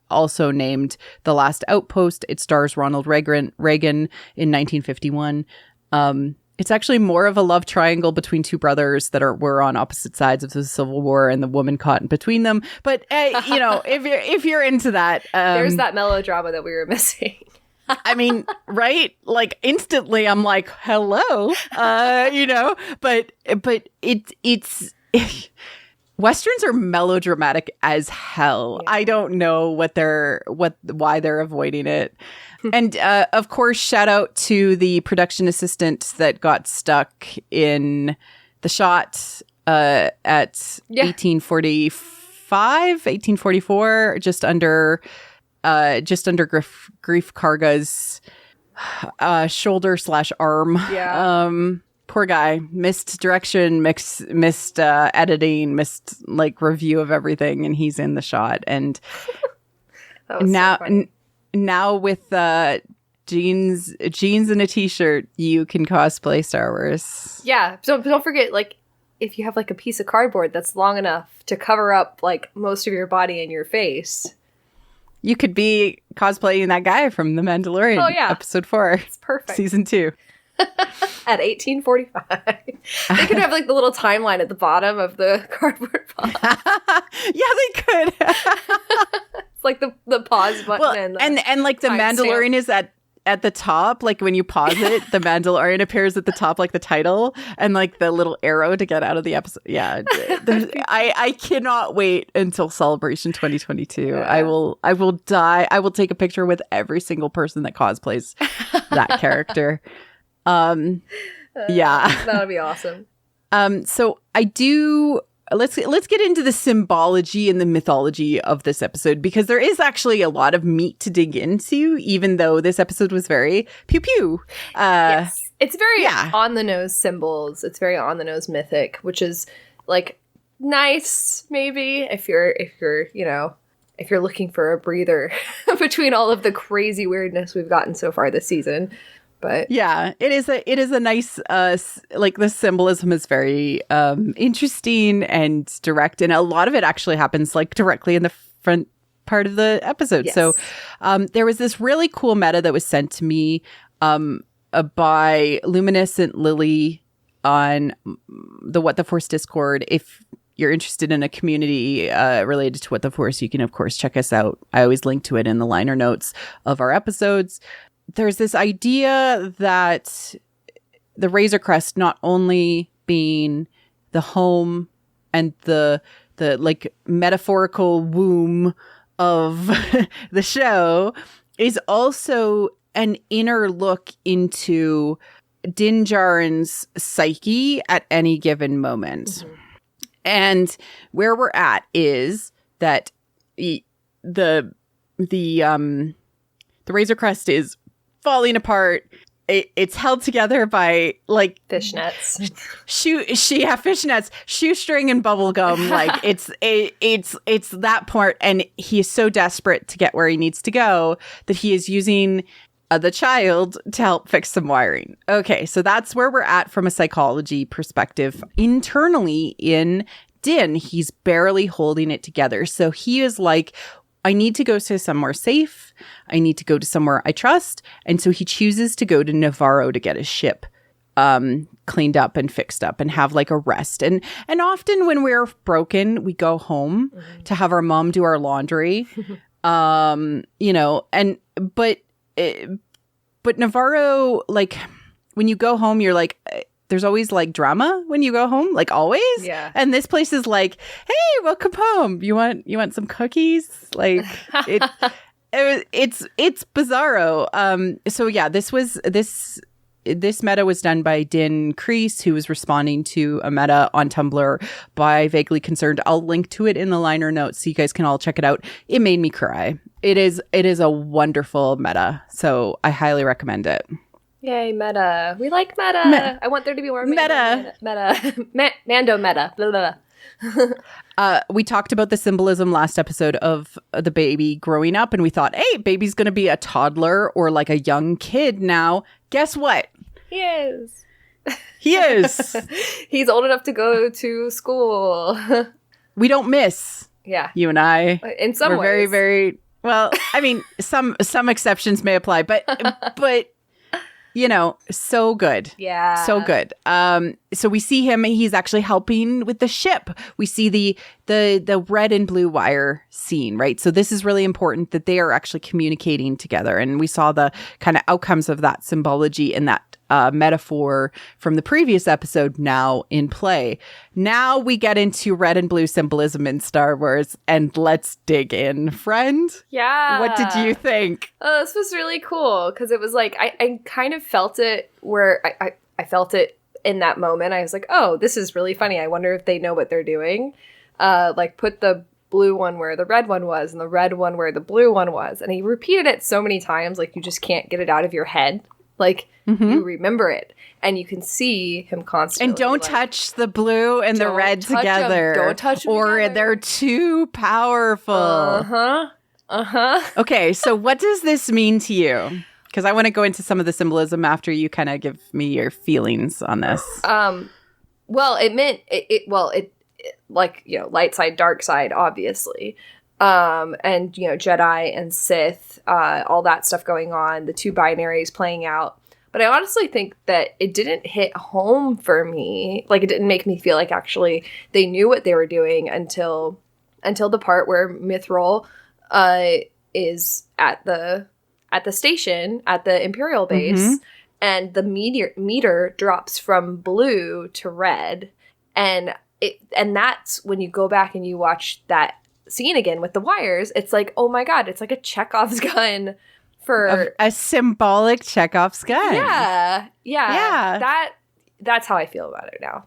also named The Last Outpost. It stars Ronald Reagan in 1951. It's actually more of a love triangle between two brothers that were on opposite sides of the Civil War, and the woman caught in between them. But if you're into that, there's that melodrama that we were missing. I mean, right? Like, instantly, I'm like, hello, But it's. Westerns are melodramatic as hell. Yeah. I don't know why they're avoiding it. And of course, shout out to the production assistant that got stuck in the shot at 1844, just under Grief Karga's shoulder/arm. Yeah. Poor guy. Missed direction, missed editing, missed, like, review of everything, and he's in the shot. And now with jeans and a t-shirt, you can cosplay Star Wars. Yeah. So don't forget, like, if you have like a piece of cardboard that's long enough to cover up like most of your body and your face, you could be cosplaying that guy from The Mandalorian. Oh, yeah. Episode 4. It's perfect. Season 2. At 1845. They could have like the little timeline at the bottom of the cardboard box. Yeah, they could. It's like the pause button. And like the Mandalorian is at the top, like when you pause it, the Mandalorian appears at the top, like the title, and like the little arrow to get out of the episode. Yeah, I cannot wait until Celebration 2022. Yeah. I will die. I will take a picture with every single person that cosplays that character. Yeah, that'll be awesome. So I do. Let's get into the symbology and the mythology of this episode, because there is actually a lot of meat to dig into, even though this episode was very pew pew. Yes. It's very on the nose symbols. It's very on the nose mythic, which is like nice, maybe if you're looking for a breather between all of the crazy weirdness we've gotten so far this season. But yeah, it is a nice like the symbolism is very interesting and direct, and a lot of it actually happens like directly in the front part of the episode. Yes. So there was this really cool meta that was sent to me by Luminescent Lily on the What the Force Discord. If you're interested in a community related to What the Force, you can of course check us out. I always link to it in the liner notes of our episodes. There's this idea that the Razor Crest not only being the home and the like metaphorical womb of the show is also an inner look into Din Djarin's psyche at any given moment. Mm-hmm. And where we're at is that the Razor Crest is falling apart. It's held together by like fishnets, fishnets, shoestring, and bubble gum. Like it's that part, and he is so desperate to get where he needs to go that he is using the child to help fix some wiring. Okay, so that's where we're at from a psychology perspective. Internally in Din, he's barely holding it together. So he is like, I need to go to somewhere safe. I need to go to somewhere I trust. And so he chooses to go to Navarro to get his ship cleaned up and fixed up and have like a rest. And often when we're broken, we go home to have our mom do our laundry. But Navarro, like when you go home, you're like, there's always like drama when you go home, like always. Yeah. And this place is like, hey, welcome home. You want some cookies? Like it's bizarro. So yeah, this meta was done by Din Kreese, who was responding to a meta on Tumblr by Vaguely Concerned. I'll link to it in the liner notes so you guys can all check it out. It made me cry. It is a wonderful meta. So I highly recommend it. Yay, meta. We like meta. I want there to be more meta. Mando meta. Blah, blah. We talked about the symbolism last episode of the baby growing up, and we thought, hey, baby's going to be a toddler or like a young kid now. Guess what? He is. He is. He's old enough to go to school. We don't miss. Yeah. You and I. In some ways. Very, very, well, I mean, some exceptions may apply, but you know, so good. Yeah. So good. So we see him, he's actually helping with the ship. We see the red and blue wire scene, right? So this is really important that they are actually communicating together. And we saw the kind of outcomes of that symbology and that metaphor from the previous episode now in play. Now we get into red and blue symbolism in Star Wars, and let's dig in, friend. Yeah. What did you think? Oh, this was really cool because it was like, I kind of felt it where I felt it in that moment. I was like, oh, this is really funny. I wonder if they know what they're doing. Like put the blue one where the red one was and the red one where the blue one was. And he repeated it so many times, like you just can't get it out of your head. Like you remember it and you can see him constantly. And don't touch the blue and the red together. Don't touch them or together. They're too powerful. Uh-huh. Okay, so what does this mean to you? Because I want to go into some of the symbolism after you kind of give me your feelings on this. Well, it meant it like, you know, light side, dark side, obviously. And, you know, Jedi and Sith, all that stuff going on, the two binaries playing out. But I honestly think that it didn't hit home for me. Like, it didn't make me feel like actually they knew what they were doing until the part where Mithril is at the station, at the Imperial base, and the meter drops from blue to red. And that's when you go back and you watch that scene again with the wires, it's like, oh my God, it's like a Chekhov's gun for a symbolic Chekhov's gun. Yeah. That's how I feel about it now.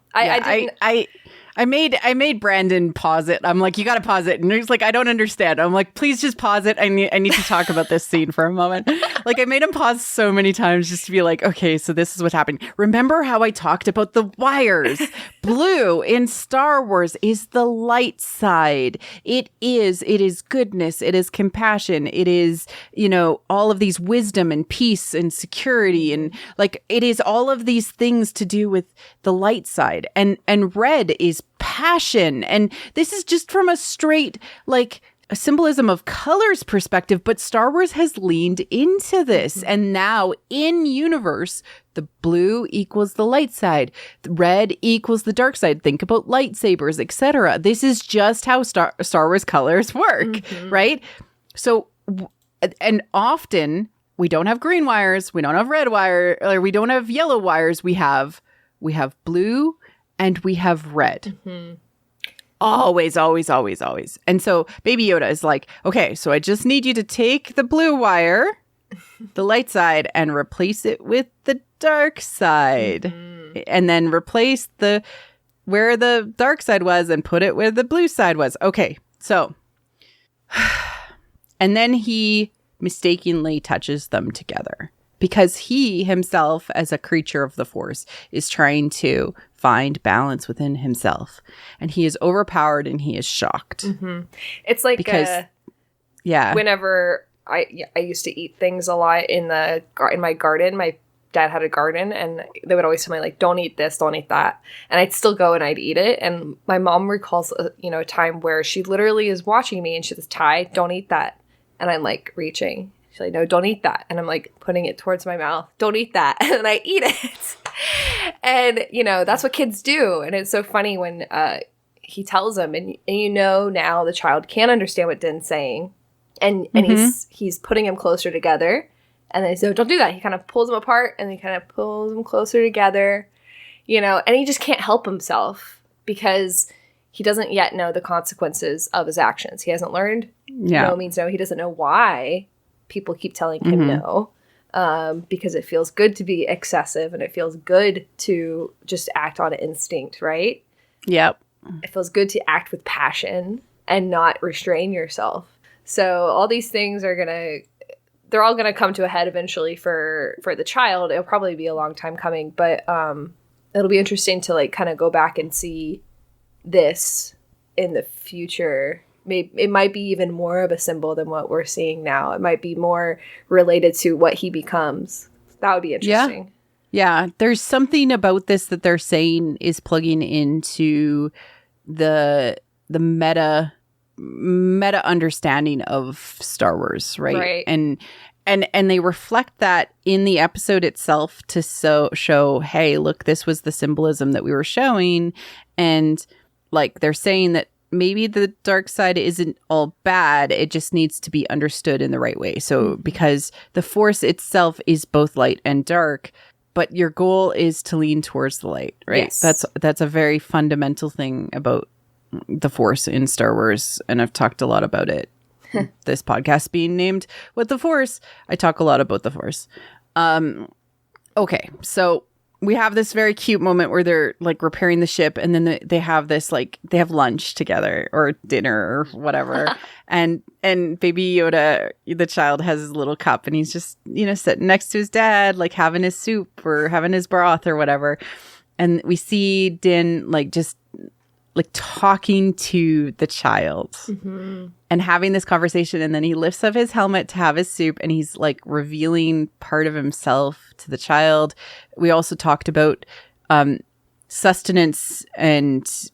I made Brandon pause it. I'm like, you got to pause it. And he's like, I don't understand. I'm like, please just pause it. I need to talk about this scene for a moment. Like, I made him pause so many times just to be like, okay, so this is what happened. Remember how I talked about the wires? Blue in Star Wars is the light side. It is goodness. It is compassion. It is, you know, all of these wisdom and peace and security. And like, it is all of these things to do with the light side. And red is passion. And this is just from a straight, like, a symbolism of colors perspective, but Star Wars has leaned into this. And now in universe, the blue equals the light side, the red equals the dark side. Think about lightsabers, etc. This is just how Star Wars colors work, right? So, and often we don't have green wires, we don't have red wire, or we don't have yellow wires. We have blue and we have red. Always, always, always, always. And so Baby Yoda is like, okay, so I just need you to take the blue wire, the light side, and replace it with the dark side. And then replace where the dark side was and put it where the blue side was. Okay, so. And then he mistakenly touches them together. Because he himself, as a creature of the Force, is trying to find balance within himself. And he is overpowered and he is shocked. It's like, whenever I used to eat things a lot in my garden, my dad had a garden, and they would always tell me, like, don't eat this, don't eat that. And I'd still go and I'd eat it. And my mom recalls, a time where she literally is watching me and she says, Ty, don't eat that. And I'm like reaching. She's like, no, don't eat that. And I'm like putting it towards my mouth. Don't eat that. And I eat it. And, that's what kids do. And it's so funny when he tells them, and now the child can't understand what Din's saying. And he's putting him closer together. And then he says, don't do that. He kind of pulls them apart and he kind of pulls them closer together, and he just can't help himself because he doesn't yet know the consequences of his actions. He hasn't learned. No means no. He doesn't know why people keep telling him no, because it feels good to be excessive and it feels good to just act on instinct, right? Yep. It feels good to act with passion and not restrain yourself. So all these things they're all gonna come to a head eventually for the child. It'll probably be a long time coming, but it'll be interesting to kind of go back and see this in the future. Maybe it might be even more of a symbol than what we're seeing now. It might be more related to what he becomes. That would be interesting. Yeah. There's something about this that they're saying is plugging into the meta understanding of Star Wars, right? And they reflect that in the episode itself to show, hey, look, this was the symbolism that we were showing. And they're saying that maybe the dark side isn't all bad. It just needs to be understood in the right way. So because the Force itself is both light and dark, but your goal is to lean towards the light, right? Yes. That's a very fundamental thing about the Force in Star Wars. And I've talked a lot about it. This podcast being named With the Force, I talk a lot about the Force. Okay, so we have this very cute moment where they're repairing the ship, and then they have this they have lunch together or dinner or whatever. and Baby Yoda, the child, has his little cup and he's just, sitting next to his dad, having his soup or having his broth or whatever. And we see Din just like talking to the child and having this conversation. And then he lifts up his helmet to have his soup and he's like revealing part of himself to the child. We also talked about sustenance and,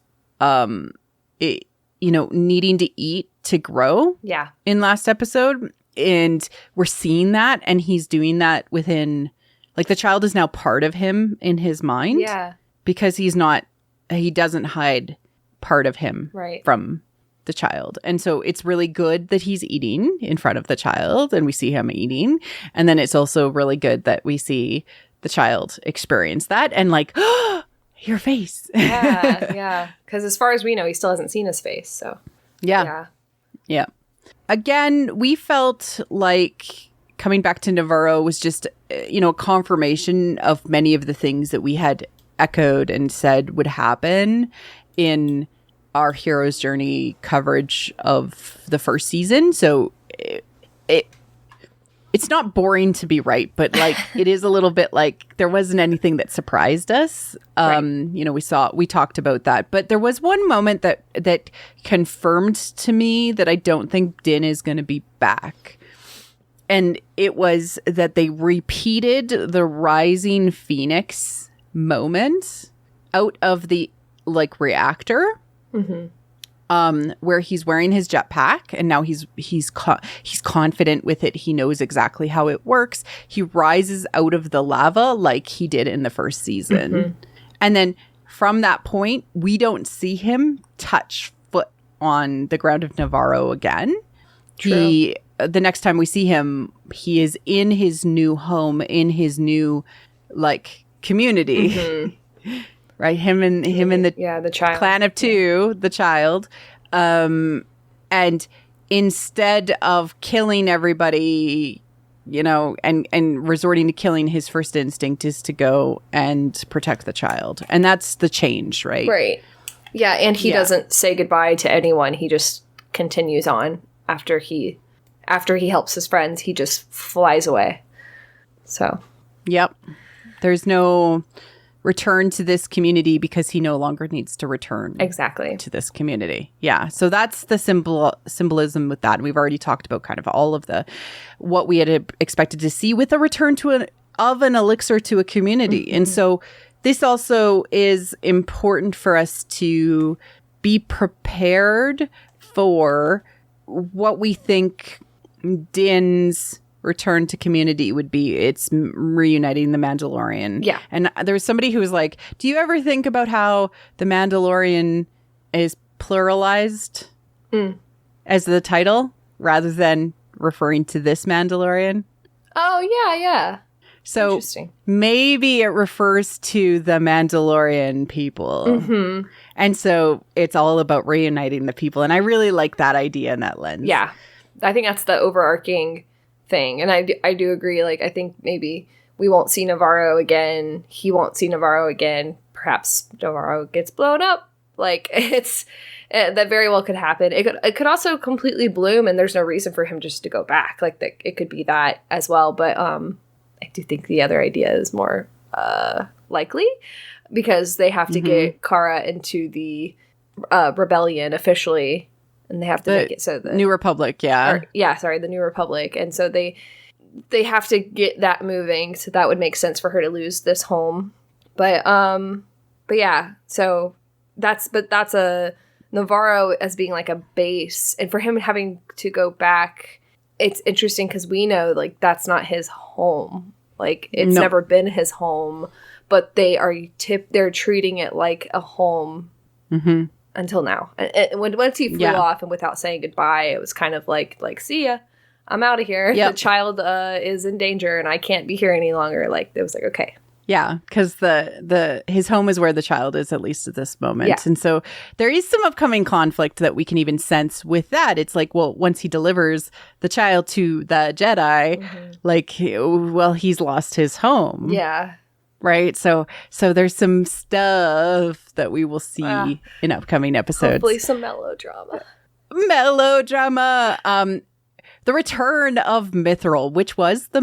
needing to eat to grow. Yeah. In last episode. And we're seeing that. And he's doing that within, like, the child is now part of him in his mind. Yeah. Because he doesn't hide part of him from the child. And so it's really good that he's eating in front of the child and we see him eating. And then it's also really good that we see the child experience that and like, oh, your face. Yeah. Because as far as we know, he still hasn't seen his face. So yeah. Again, we felt like coming back to Navarro was just, a confirmation of many of the things that we had echoed and said would happen in our hero's journey coverage of the first season. So it's not boring to be right, but like it is a little bit like there wasn't anything that surprised us. We talked about that, but there was one moment that confirmed to me that I don't think Din is going to be back. And it was that they repeated the rising phoenix moment out of the like reactor, where he's wearing his jetpack and now he's confident with it. He knows exactly how it works. He rises out of the lava like he did in the first season. And then from that point, we don't see him touch foot on the ground of Navarro again. True. The next time we see him, he is in his new home, in his new like community. Right, him and the child. Clan of Two, the child, and instead of killing everybody, and resorting to killing, his first instinct is to go and protect the child, and that's the change, right? Right. Yeah, and he doesn't say goodbye to anyone. He just continues on after he helps his friends. He just flies away. So. Yep. There's no return to this community because he no longer needs to return to this community. Yeah. So that's the symbolism with that. And we've already talked about kind of all of what we had expected to see with a return to an elixir to a community. And so this also is important for us to be prepared for what we think Din's return to community would be. It's reuniting the Mandalorian. Yeah. And there was somebody who was like, do you ever think about how the Mandalorian is pluralized as the title rather than referring to this Mandalorian? Oh, yeah. So maybe it refers to the Mandalorian people. And so it's all about reuniting the people. And I really like that idea in that lens. Yeah. I think that's the overarching thing. And I do agree. Like, I think maybe we won't see Navarro again. He won't see Navarro again. Perhaps Navarro gets blown up. Like, that very well could happen. It could also completely bloom and there's no reason for him just to go back. Like, it could be that as well. But I do think the other idea is more likely because they have to get Kara into the rebellion officially. And they have to make it so the New Republic, the New Republic. And so they have to get that moving. So that would make sense for her to lose this home. But yeah, so that's a Navarro as being like a base. And for him having to go back, it's interesting because we know like that's not his home. Like it's never been his home, but they're treating it like a home. Until now. And once he flew off and without saying goodbye, it was kind of like see ya. I'm out of here. Yep. The child is in danger and I can't be here any longer. Like, it was like, okay. Yeah, because his home is where the child is, at least at this moment. Yeah. And so there is some upcoming conflict that we can even sense with that. It's like, well, once he delivers the child to the Jedi, he's lost his home. Yeah. Right. So there's some stuff that we will see in upcoming episodes. Hopefully some melodrama. The return of Mithril, which was the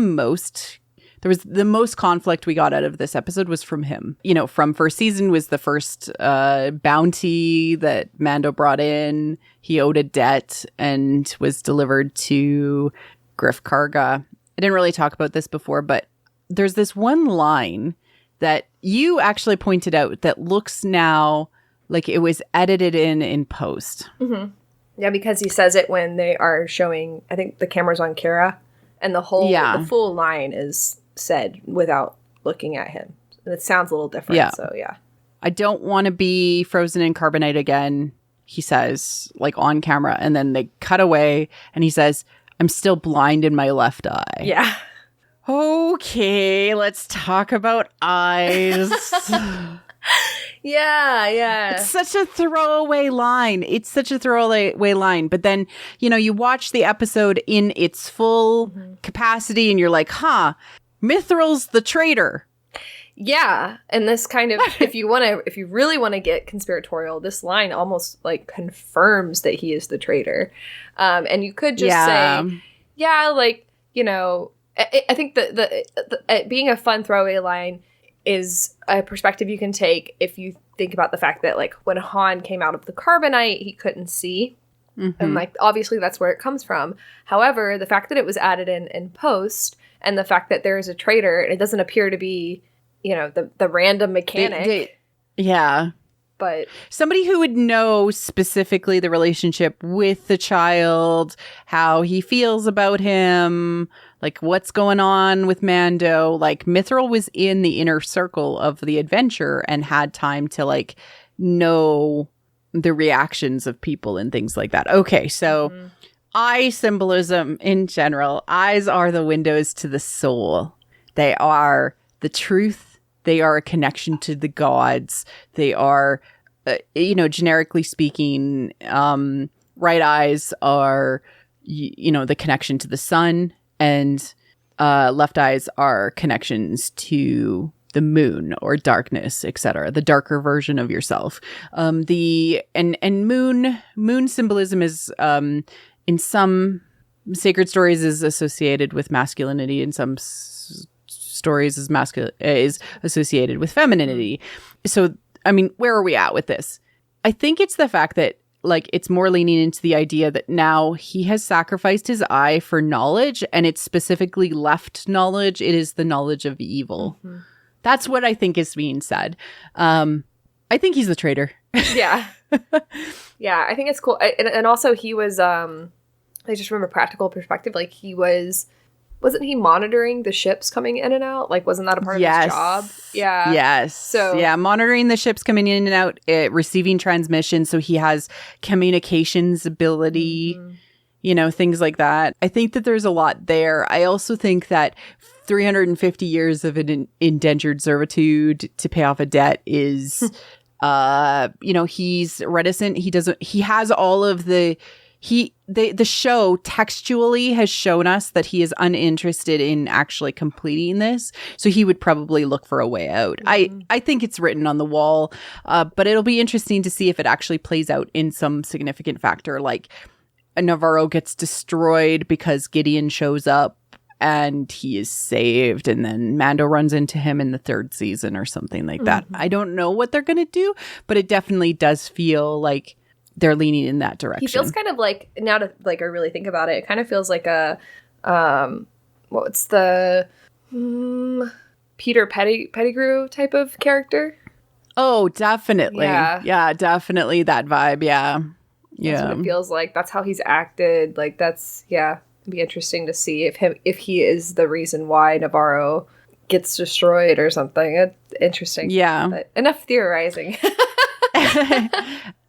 there was the most conflict we got out of this episode was from him. You know, from first season was the first bounty that Mando brought in. He owed a debt and was delivered to Griff Karga. I didn't really talk about this before, but there's this one line that you actually pointed out that looks now like it was edited in post. Mm-hmm. Yeah, because he says it when they are showing, I think the camera's on Kara, and the full line is said without looking at him. And it sounds a little different, so yeah. I don't want to be frozen in carbonite again, he says, like on camera. And then they cut away, and he says, I'm still blind in my left eye. Yeah. Okay, let's talk about eyes. Yeah. It's such a throwaway line. But then, you know, you watch the episode in its full capacity and you're like, Mithril's the traitor. Yeah. And this kind of, if you really want to get conspiratorial, this line almost like confirms that he is the traitor. And you could just say, like, you know, I think the being a fun throwaway line is a perspective you can take if you think about the fact that, like, when Han came out of the carbonite, he couldn't see. And, like, obviously that's where it comes from. However, the fact that it was added in post, and the fact that there is a traitor, and it doesn't appear to be, you know, the random mechanic. But somebody who would know specifically the relationship with the child, how he feels about him, like what's going on with Mando. Like, Mithril was in the inner circle of the adventure and had time to, like, know the reactions of people and things like that. Okay, so eye symbolism in general. Eyes are the windows to the soul. They are the truth. They are a connection to the gods. They are, you know, generically speaking, right eyes are, you know, the connection to the sun, and left eyes are connections to the moon or darkness, etc. The darker version of yourself. Moon symbolism is in some sacred stories is associated with masculinity, in some stories is associated with femininity. So, I mean, where are we at with this? I think it's the fact that, like, it's more leaning into the idea that now he has sacrificed his eye for knowledge, and it's specifically left knowledge. It is the knowledge of evil. That's what I think is being said. I think he's the traitor. Yeah, I think it's cool. And also he was, I just remember practical perspective, like wasn't he monitoring the ships coming in and out? Like, wasn't that a part of his job? Yeah. Yes. So, yeah, monitoring the ships coming in and out, receiving transmissions. So he has communications ability, you know, things like that. I think that there's a lot there. I also think that 350 years of an indentured servitude to pay off a debt is, you know, he's reticent. He has all of the show textually has shown us that he is uninterested in actually completing this. So he would probably look for a way out. I think it's written on the wall, but it'll be interesting to see if it actually plays out in some significant factor. Like, Navarro gets destroyed because Gideon shows up and he is saved, and then Mando runs into him in the third season or something like that. I don't know what they're going to do, but it definitely does feel like they're leaning in that direction. He feels kind of like, now to, like, I really think about it, it kind of feels like a, what's the Peter Pettigrew type of character? Oh, definitely. Yeah, definitely that vibe. Yeah. That's what it feels like. That's how he's acted. Like, that's, it'd be interesting to see if he is the reason why Navarro gets destroyed or something. It's interesting. Yeah. But enough theorizing.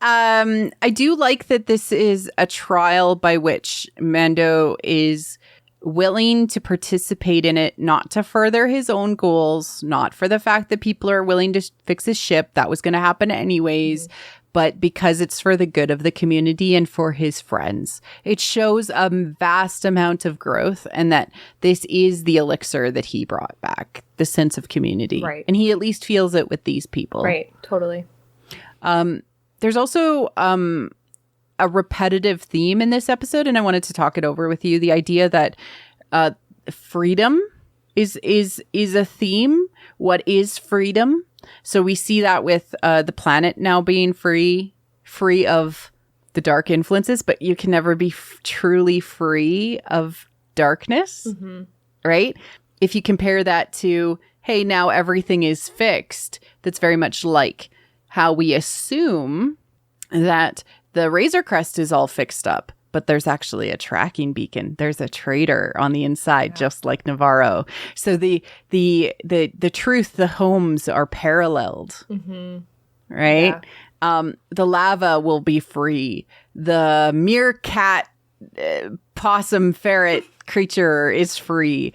I do like that this is a trial by which Mando is willing to participate in it, not to further his own goals, not for the fact that people are willing to fix his ship. That was going to happen anyways, but because it's for the good of the community and for his friends. It shows a vast amount of growth, and that this is the elixir that he brought back, the sense of community. Right. And he at least feels it with these people. Right, totally. There's also a repetitive theme in this episode, and I wanted to talk it over with you. The idea that freedom is a theme. What is freedom? So we see that with the planet now being free of the dark influences, but you can never be truly free of darkness, right? If you compare that to, hey, now everything is fixed, that's very much like how we assume that the Razor Crest is all fixed up, but there's actually a tracking beacon. There's a traitor on the inside, just like Navarro. So the truth, the homes are paralleled, right? Yeah. The lava will be free. The meerkat, possum, ferret creature is free.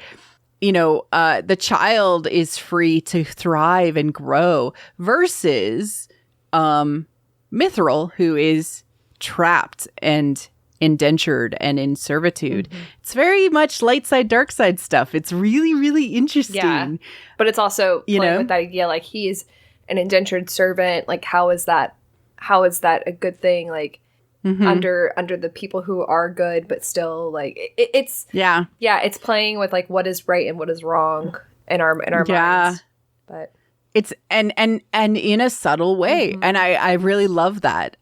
You know, the child is free to thrive and grow versus Mithril, who is trapped and indentured and in servitude. It's very much light side, dark side stuff. It's really, really interesting. Yeah. But it's also playing with that idea, like, he's an indentured servant. Like, how is that a good thing? Like, under the people who are good, but still, like, it's it's playing with, like, what is right and what is wrong in our minds. But it's and in a subtle way, and I really love that.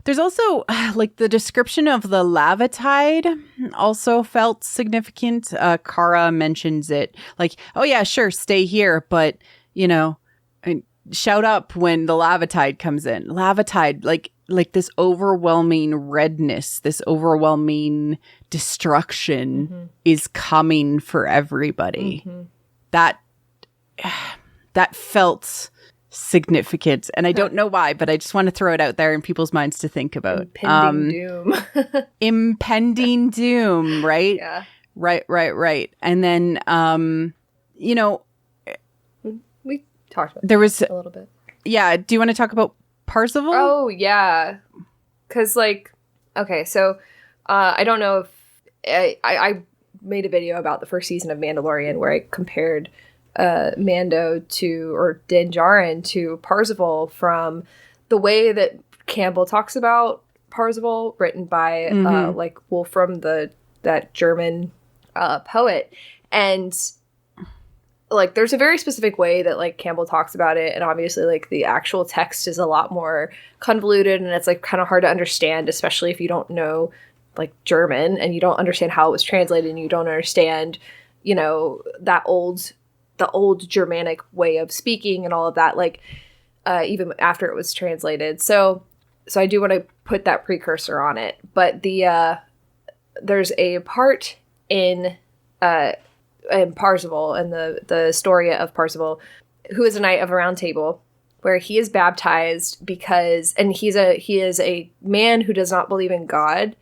There's also like the description of the lava tide also felt significant. Kara mentions it, like, oh yeah, sure, stay here, but you know, shout up when the lava tide comes in. Lava tide, like this overwhelming redness, this overwhelming destruction is coming for everybody. That felt significant, and I don't know why, but I just want to throw it out there in people's minds to think about. Impending doom. Impending doom, right? Yeah. Right. And then, you know, we talked about there was a little bit. Yeah. Do you want to talk about Parzival? Oh, yeah. Because, like, okay, so I don't know if I made a video about the first season of Mandalorian where I compared Mando or Din Djarin to Parzival from the way that Campbell talks about Parzival, written by like Wolfram, that German poet, and like there's a very specific way that like Campbell talks about it, and obviously like the actual text is a lot more convoluted, and it's like kind of hard to understand, especially if you don't know like German and you don't understand how it was translated, and you don't understand, you know, the old Germanic way of speaking and all of that, like even after it was translated. So I do want to put that precursor on it. But there's a part in Parzival, and the story of Parzival, who is a knight of a round table, where he is baptized because, and he is a man who does not believe in God,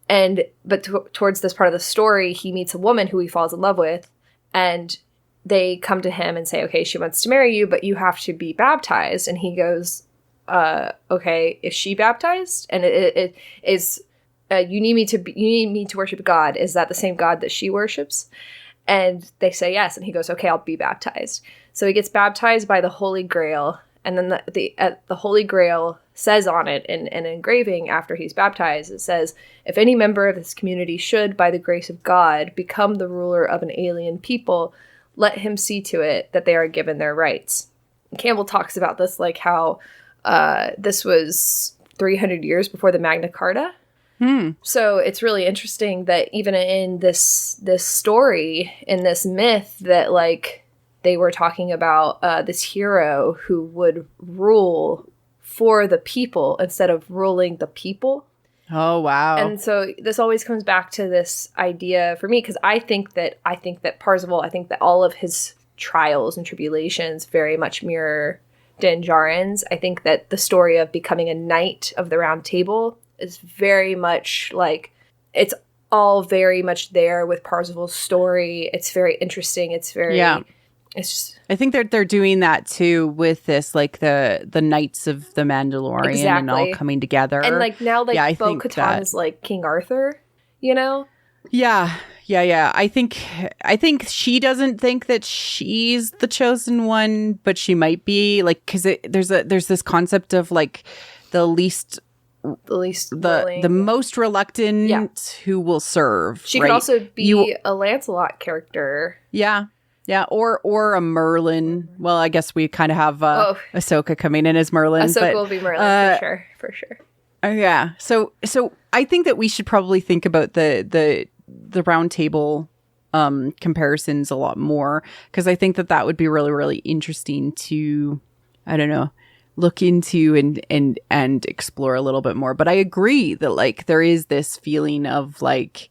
but towards this part of the story, he meets a woman who he falls in love with, and they come to him and say, okay, she wants to marry you, but you have to be baptized. And he goes, okay, is she baptized? And it is, you need me to worship God. Is that the same God that she worships? And they say yes. And he goes, okay, I'll be baptized. So he gets baptized by the Holy Grail. And then the Holy Grail says on it in an engraving after he's baptized, it says, if any member of this community should, by the grace of God, become the ruler of an alien people, let him see to it that they are given their rights. And Campbell talks about this, like how this was 300 years before the Magna Carta. So it's really interesting that even in this story, in this myth, that like they were talking about this hero who would rule for the people instead of ruling the people. Oh, wow. And so this always comes back to this idea for me, because I think that Parzival, I think that all of his trials and tribulations very much mirror Din Djarin's. I think that the story of becoming a knight of the Round Table is very much like, it's all very much there with Parzival's story. It's very interesting. It's very... Yeah. It's just, I think they're doing that too with this, like the Knights of the Mandalorian and all coming together. And like now, like Bo-Katan is like King Arthur, you know? Yeah. I think she doesn't think that she's the chosen one, but she might be, like, because there's this concept of like the most reluctant who will serve. She could also be a Lancelot character. Yeah. Yeah, or a Merlin. Well, I guess we kind of have Ahsoka coming in as Merlin. Ahsoka will be Merlin for sure. Yeah. So I think that we should probably think about the round table comparisons a lot more, because I think that would be really, really interesting to, I don't know, look into and explore a little bit more. But I agree that like there is this feeling of like,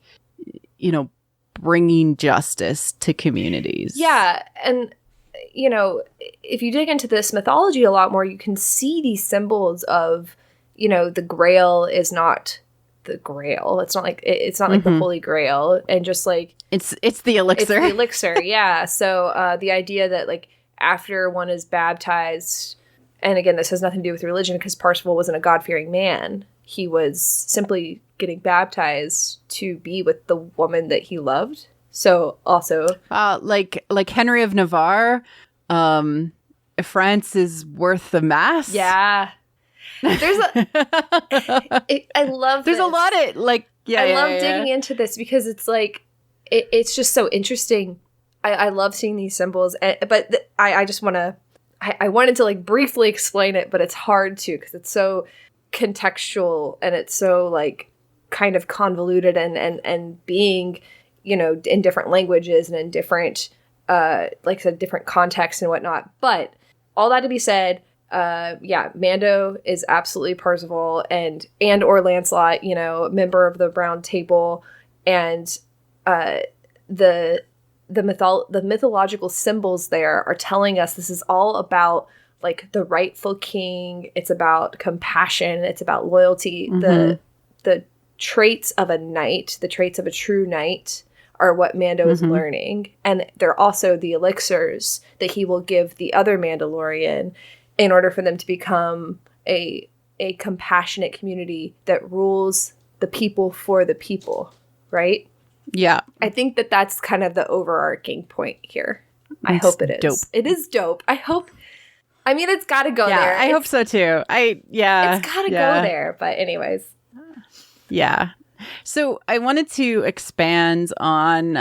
you know, bringing justice to communities. Yeah. And, you know, if you dig into this mythology a lot more, you can see these symbols of, you know, the Grail is not the Grail. It's not like the Holy Grail. And just like it's the elixir. It's the elixir, yeah. So the idea that like after one is baptized, and again, this has nothing to do with religion because Parsifal wasn't a God-fearing man. He was simply getting baptized to be with the woman that he loved. So also like Henry of Navarre, France is worth the mass. Yeah. There's I love there's this. a lot of like I love digging into this because it's like it's just so interesting. I love seeing these symbols, but I just want to I wanted to like briefly explain it, but it's hard to because it's so contextual and it's so like kind of convoluted and being, you know, in different languages and in different like I said, different contexts and whatnot. But all that to be said, Mando is absolutely Parsifal and or Lancelot, you know, member of the Round Table, and the mythological symbols there are telling us this is all about like the rightful king. It's about compassion. It's about loyalty. The traits of a knight, the traits of a true knight, are what Mando is learning, and they're also the elixirs that he will give the other Mandalorian in order for them to become a compassionate community that rules the people for the people, right? Yeah. I think that that's kind of the overarching point here. I hope it is. Dope. It is dope. I hope. I mean, it's got to go there. I hope so too. It's got to go there. But anyways. Yeah. So I wanted to expand on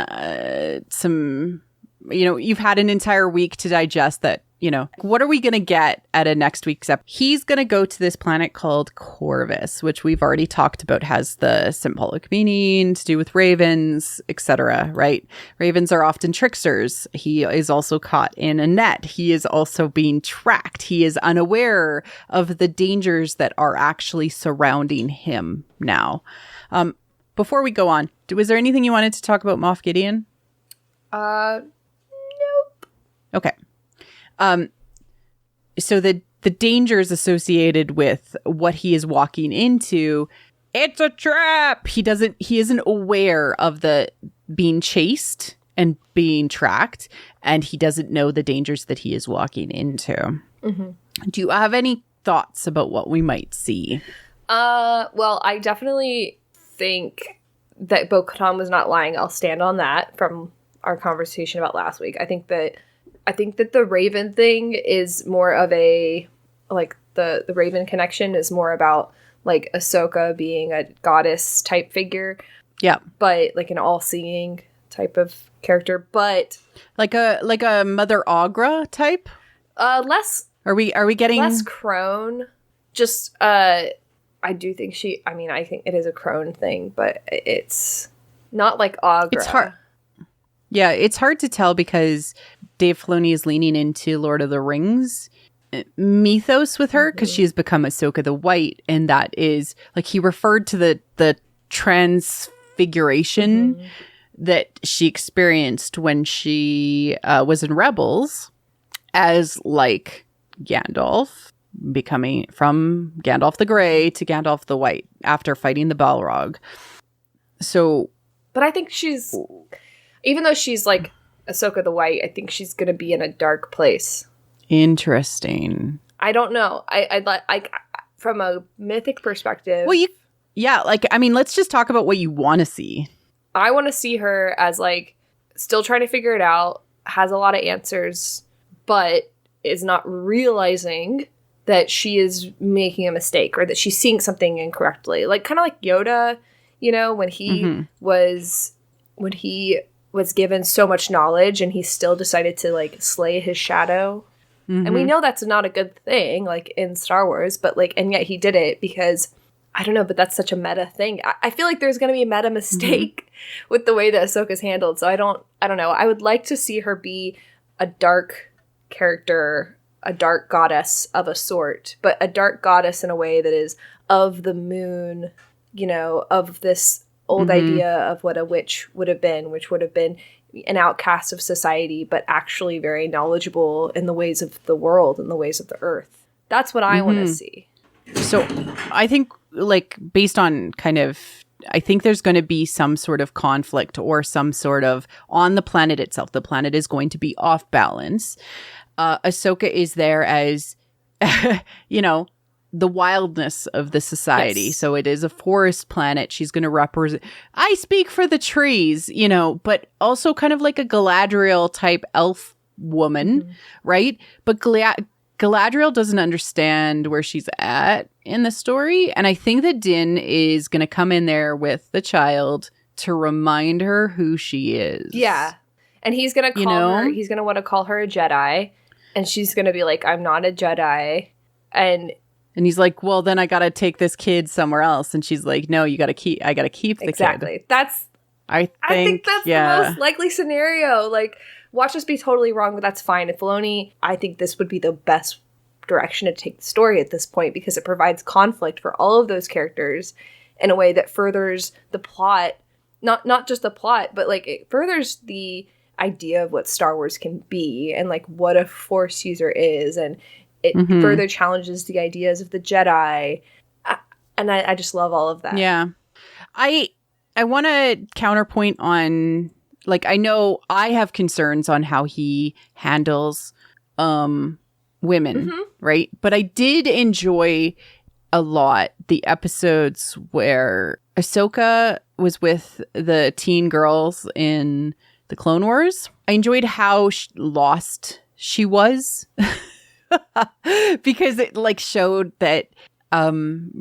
some, you know, you've had an entire week to digest that, you know, what are we going to get at a next week's episode? He's going to go to this planet called Corvus, which we've already talked about has the symbolic meaning to do with ravens, etc., right? Ravens are often tricksters. He is also caught in a net. He is also being tracked. He is unaware of the dangers that are actually surrounding him now. Before we go on, was there anything you wanted to talk about Moff Gideon? Nope. Okay. So the dangers associated with what he is walking into, it's a trap. He isn't aware of the being chased and being tracked, and he doesn't know the dangers that he is walking into. Do you have any thoughts about what we might see? Well, I definitely think that Bo-Katan was not lying. I'll stand on that from our conversation about last week. I think that the Raven thing is more of a, like, the Raven connection is more about, like, Ahsoka being a goddess type figure. Yeah. But, like, an all-seeing type of character. But like a Mother Agra type? Less. Are we getting less crone? Just, I do think I think it is a crone thing, but it's not like Agra. It's hard. Yeah, it's hard to tell because Dave Filoni is leaning into Lord of the Rings mythos with her because she has become Ahsoka the White, and that is like he referred to the transfiguration that she experienced when she was in Rebels as like Gandalf becoming from Gandalf the Grey to Gandalf the White after fighting the Balrog. So, but I think she's, even though she's like Ahsoka the White, I think she's going to be in a dark place. Interesting. I don't know. I from a mythic perspective. Well, let's just talk about what you want to see. I want to see her as like still trying to figure it out, has a lot of answers, but is not realizing that she is making a mistake or that she's seeing something incorrectly. Like kind of like Yoda, you know, when he was was given so much knowledge and he still decided to like slay his shadow. Mm-hmm. And we know that's not a good thing, like in Star Wars, but like, and yet he did it because, I don't know, but that's such a meta thing. I feel like there's going to be a meta mistake with the way that Ahsoka's handled. So I don't know. I would like to see her be a dark character, a dark goddess of a sort, but a dark goddess in a way that is of the moon, you know, of this old idea of what a witch would have been, which would have been an outcast of society, but actually very knowledgeable in the ways of the world and the ways of the earth. That's what I want to see. So I think, like, based on kind of, I think there's going to be some sort of conflict or some sort of, on the planet itself, the planet is going to be off balance. Ahsoka is there as, you know, the wildness of the society. Yes. So it is a forest planet. She's going to represent, I speak for the trees, you know, but also kind of like a Galadriel type elf woman, right? But Galadriel doesn't understand where she's at in the story. And I think that Din is going to come in there with the child to remind her who she is. Yeah. And he's going to call her, he's going to want to call her a Jedi. And she's going to be like, I'm not a Jedi. And he's like, well, then I got to take this kid somewhere else. And she's like, no, I got to keep the kid. Exactly. I think that's the most likely scenario. Like, watch us be totally wrong, but that's fine. If Filoni, I think this would be the best direction to take the story at this point because it provides conflict for all of those characters in a way that furthers the plot. Not just the plot, but like it furthers the idea of what Star Wars can be and like what a Force user is, and it further challenges the ideas of the Jedi. And I just love all of that. Yeah. I want to counterpoint on, like, I know I have concerns on how he handles women, right? But I did enjoy a lot the episodes where Ahsoka was with the teen girls in the Clone Wars. I enjoyed how lost she was. Because it like showed that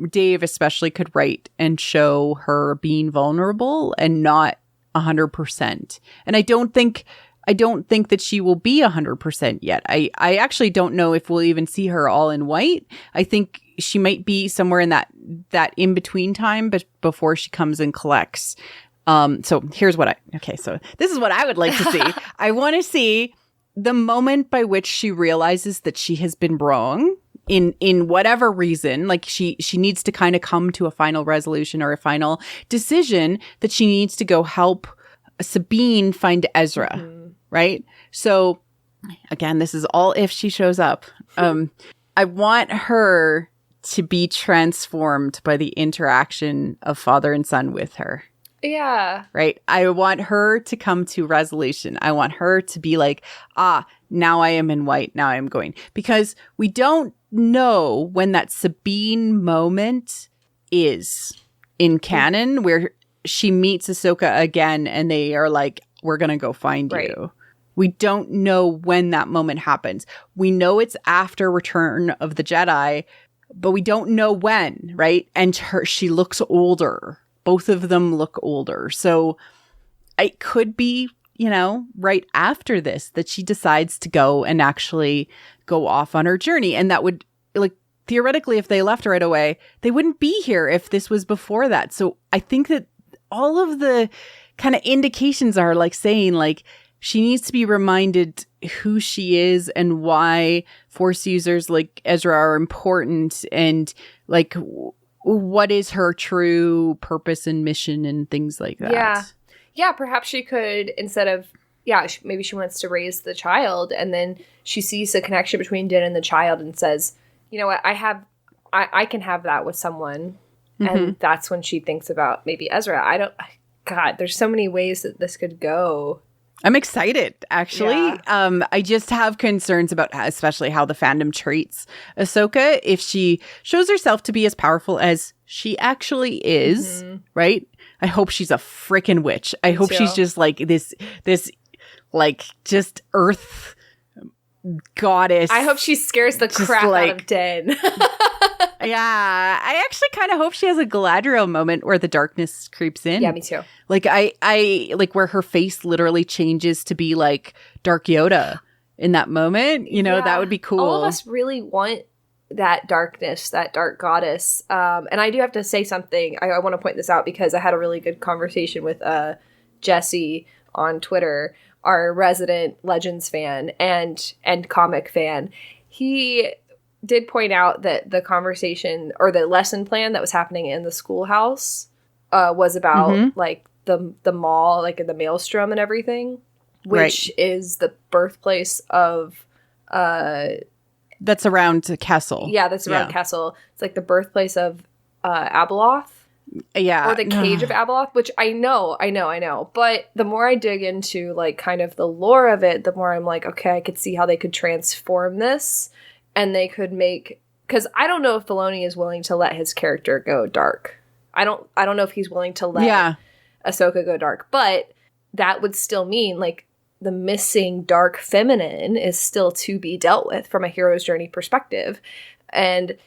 Dave especially could write and show her being vulnerable and not 100%. And I don't think that she will be 100% yet. I actually don't know if we'll even see her all in white. I think she might be somewhere in that in between time, but before she comes and collects. So here's what so this is what I would like to see. I want to see the moment by which she realizes that she has been wrong in whatever reason, like she needs to kind of come to a final resolution or a final decision that she needs to go help Sabine find Ezra, right? So again, this is all if she shows up. I want her to be transformed by the interaction of father and son with her. Yeah. Right. I want her to come to resolution. I want her to be like, now I am in white. Now I am going. Because we don't know when that Sabine moment is in canon where she meets Ahsoka again and they are like, we're going to go find you. We don't know when that moment happens. We know it's after Return of the Jedi, but we don't know when, right? And she looks older. Both of them look older. So it could be, right after this that she decides to go and actually go off on her journey. And that would, like, theoretically, if they left right away, they wouldn't be here if this was before that. So I think that all of the kind of indications are like saying, like, she needs to be reminded who she is and why Force users like Ezra are important and like what is her true purpose and mission and things like that. Yeah, perhaps she could, instead of, maybe she wants to raise the child and then she sees the connection between Din and the child and says, you know what, I can have that with someone. And that's when she thinks about maybe Ezra. There's so many ways that this could go. I'm excited, actually. Yeah. I just have concerns about especially how the fandom treats Ahsoka if she shows herself to be as powerful as she actually is, right? I hope she's a freaking witch. I hope she's just like this like just earth goddess. I hope she scares the crap out of Din. Yeah, I actually kind of hope she has a Galadriel moment where the darkness creeps in. Yeah, me too. Like I like where her face literally changes to be like Dark Yoda in that moment. You know, that would be cool. All of us really want that darkness, that dark goddess. And I do have to say something. I want to point this out because I had a really good conversation with Jesse on Twitter, our resident Legends fan and comic fan. He did point out that the conversation or the lesson plan that was happening in the schoolhouse was about like the mall, like in the maelstrom and everything, which is the birthplace of that's around Kessel. Yeah, that's around Kessel. It's like the birthplace of Abeloth. Yeah. Or the Cage of Abeloth, which I know. But the more I dig into like kind of the lore of it, the more I'm like, okay, I could see how they could transform this and they could make, because I don't know if Filoni is willing to let his character go dark. I don't know if he's willing to let Ahsoka go dark, but that would still mean like the missing dark feminine is still to be dealt with from a hero's journey perspective. And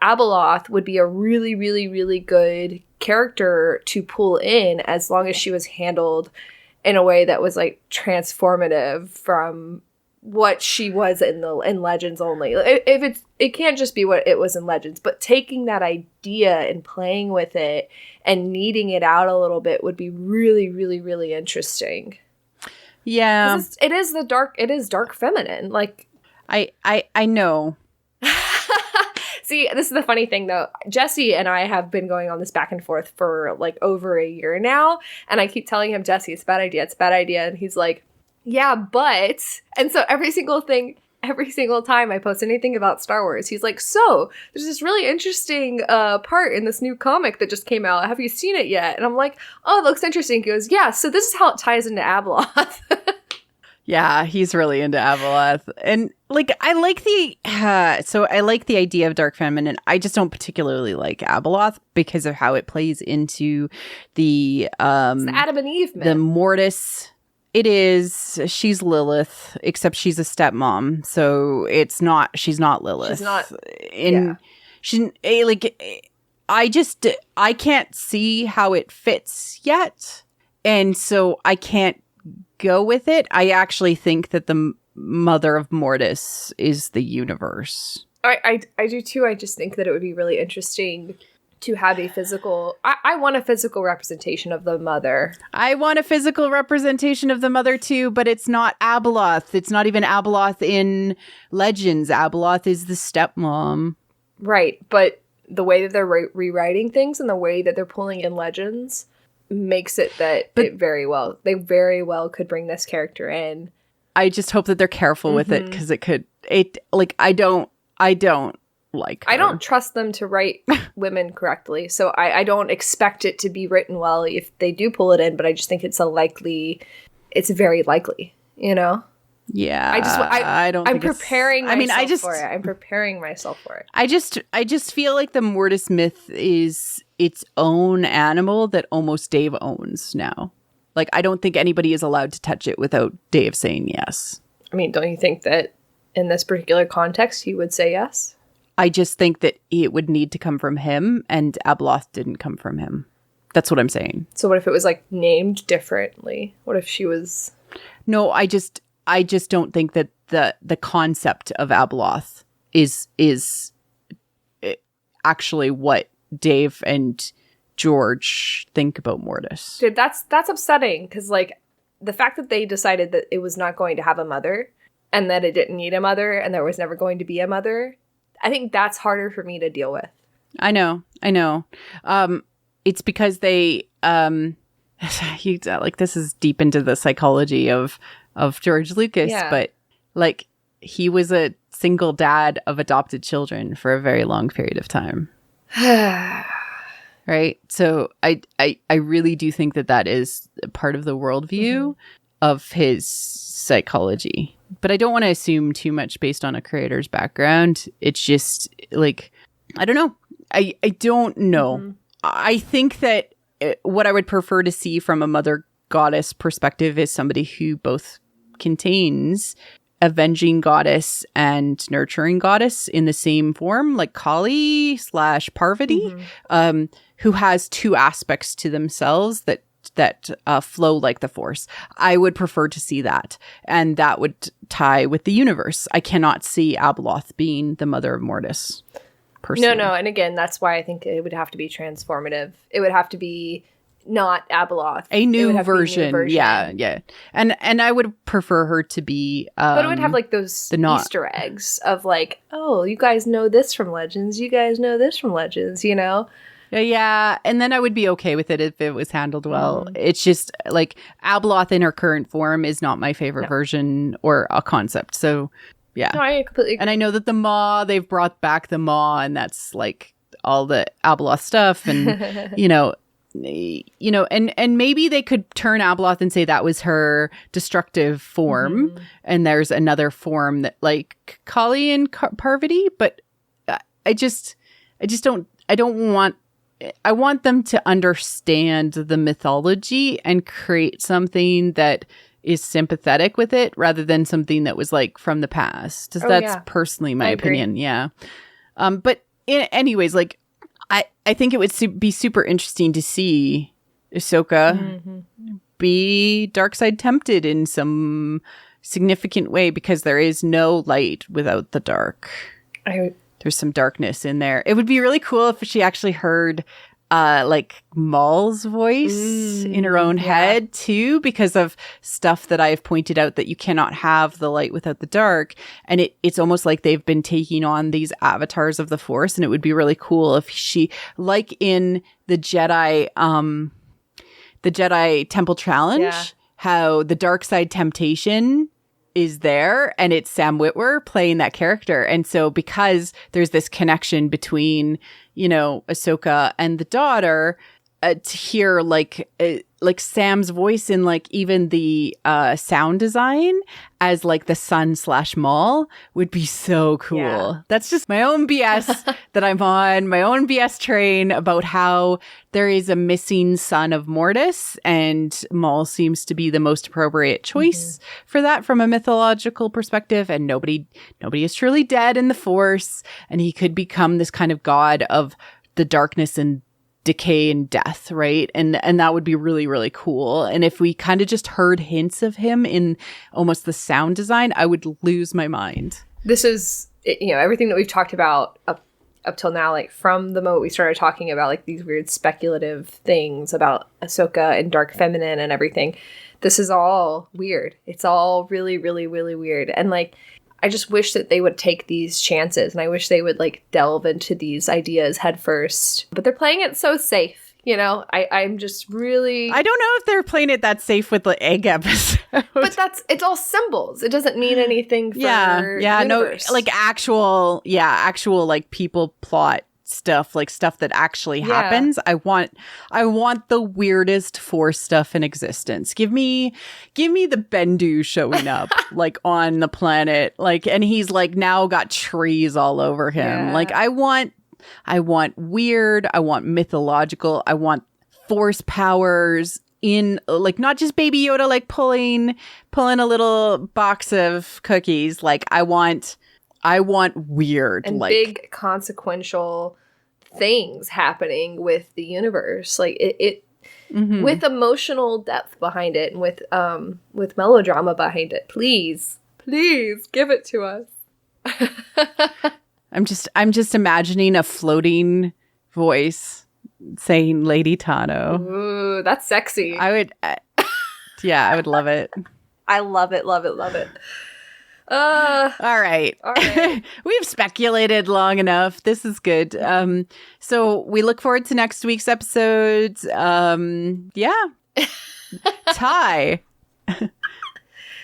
Abeloth would be a really, really, really good character to pull in as long as she was handled in a way that was like transformative from what she was in Legends only. If it can't just be what it was in Legends, but taking that idea and playing with it and kneading it out a little bit would be really, really, really interesting. Yeah, it is dark feminine. Like I know. See, this is the funny thing though. Jesse and I have been going on this back and forth for like over a year now, and I keep telling him, Jesse, it's a bad idea, and he's like, yeah, but, and so every single time I post anything about Star Wars, he's like, so there's this really interesting part in this new comic that just came out. Have you seen it yet? And I'm like, oh, it looks interesting. He goes, yeah, so this is how it ties into Abeloth. Yeah, he's really into Abeloth. And like I like the idea of dark feminine. I just don't particularly like Abeloth because of how it plays into the it's the Adam and Eve myth. The Mortis. It is. She's Lilith, except she's a stepmom. So she's not Lilith. She's not. I can't see how it fits yet. And so I can't go with it. I actually think that the mother of Mortis is the universe. I do too. I just think that it would be really interesting to have a physical... I want a physical representation of the mother. I want a physical representation of the mother too, but it's not Abeloth. It's not even Abeloth in Legends. Abeloth is the stepmom. Right, but the way that they're rewriting things and the way that they're pulling in Legends makes it that they very well could bring this character in. I just hope that they're careful with it because I don't like her. I don't trust them to write women correctly, so I don't expect it to be written well if they do pull it in, but I just think it's very likely, you know? Yeah. I'm preparing myself for it. I'm preparing myself for it. I just feel like the Mortis myth is its own animal that almost Dave owns now. Like, I don't think anybody is allowed to touch it without Dave saying yes. I mean, don't you think that in this particular context he would say yes? I just think that it would need to come from him, and Abeloth didn't come from him. That's what I'm saying. So what if it was like named differently? What if she was... No, I just don't think that the concept of Abeloth is actually what Dave and George think about Mortis. Dude, that's upsetting because like the fact that they decided that it was not going to have a mother and that it didn't need a mother and there was never going to be a mother, I think that's harder for me to deal with. I know. It's because they like this is deep into the psychology of George Lucas, but like he was a single dad of adopted children for a very long period of time. Right? So I really do think that is part of the worldview of his psychology. But I don't want to assume too much based on a creator's background. It's just like, I don't know. I don't know. I think that what I would prefer to see from a mother goddess perspective is somebody who both contains avenging goddess and nurturing goddess in the same form, like Kali / Parvati, who has two aspects to themselves that flow like the Force. I would prefer to see that, and that would tie with the universe. I cannot see Abeloth being the mother of Mortis. Personally. No, and again, that's why I think it would have to be transformative. It would have to be not Abeloth. A new version. Yeah. And I would prefer her to be but it would have like those Easter eggs of like, oh, you guys know this from Legends, you guys know this from Legends, you know? Yeah, and then I would be okay with it if it was handled well. It's just like Abeloth in her current form is not my favorite version or a concept. So yeah. No, I completely agree. And I know that the Maw, they've brought back the Maw, and that's like all the Abeloth stuff, and you know, and maybe they could turn Abeloth and say that was her destructive form, and there's another form that like Kali and Parvati, but I want them to understand the mythology and create something that is sympathetic with it rather than something that was like from the past. That's personally my opinion. Yeah. But anyways, like I think it would be super interesting to see Ahsoka be dark side tempted in some significant way, because there is no light without the dark. There's some darkness in there. It would be really cool if she actually heard like Maul's voice in her own head too, because of stuff that I've pointed out, that you cannot have the light without the dark. And it's almost like they've been taking on these avatars of the Force. And it would be really cool if she, like in the Jedi Temple Challenge, how the dark side temptation is there, and it's Sam Witwer playing that character. And so because there's this connection between, you know, Ahsoka and the daughter, to hear like Sam's voice in like even the sound design as like the son / Maul would be so cool. Yeah. That's just my own BS that I'm on, my own BS train about how there is a missing son of Mortis, and Maul seems to be the most appropriate choice for that from a mythological perspective. And nobody is truly dead in the Force, and he could become this kind of god of the darkness and decay and death, right? And that would be really, really cool. And if we kind of just heard hints of him in almost the sound design, I would lose my mind. This is, you know, everything that we've talked about up till now, like from the moment we started talking about like these weird speculative things about Ahsoka and Dark Feminine and everything. This is all weird. It's all really, really, really weird. And like, I just wish that they would take these chances, and I wish they would like delve into these ideas head first. But they're playing it so safe, you know? I'm just really... I don't know if they're playing it that safe with the egg episode. But it's all symbols. It doesn't mean anything for universe. No, like actual like people plot stuff, like stuff that actually happens. I want the weirdest Force stuff in existence. Give me the Bendu showing up like on the planet, like, and he's like now got trees all over him. Like I want weird, I want mythological, I want Force powers in, like, not just Baby Yoda like pulling a little box of cookies. Like I want weird and like big consequential things happening with the universe, like it with emotional depth behind it, and with melodrama behind it. Please give it to us. I'm just imagining a floating voice saying Lady Tano. Ooh, that's sexy. I would love it. I love it. All right. We've speculated long enough. This is good. So we look forward to next week's episodes. Ty,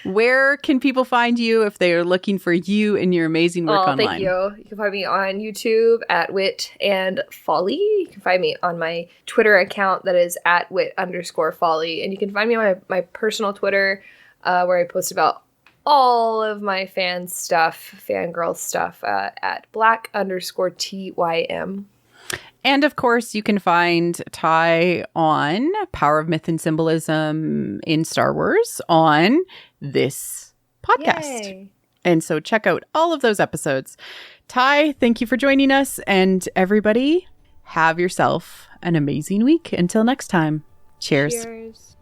where can people find you if they are looking for you and your amazing work online? Thank you. You can find me on YouTube at Wit and Folly. You can find me on my Twitter account that is at @Wit_Folly. And you can find me on my personal Twitter where I post about all of my fangirl stuff at Black_TYM. And of course, you can find Ty on Power of Myth and Symbolism in Star Wars on this podcast. Yay. And so check out all of those episodes. Ty, thank you for joining us. And everybody, have yourself an amazing week. Until next time. Cheers. Cheers.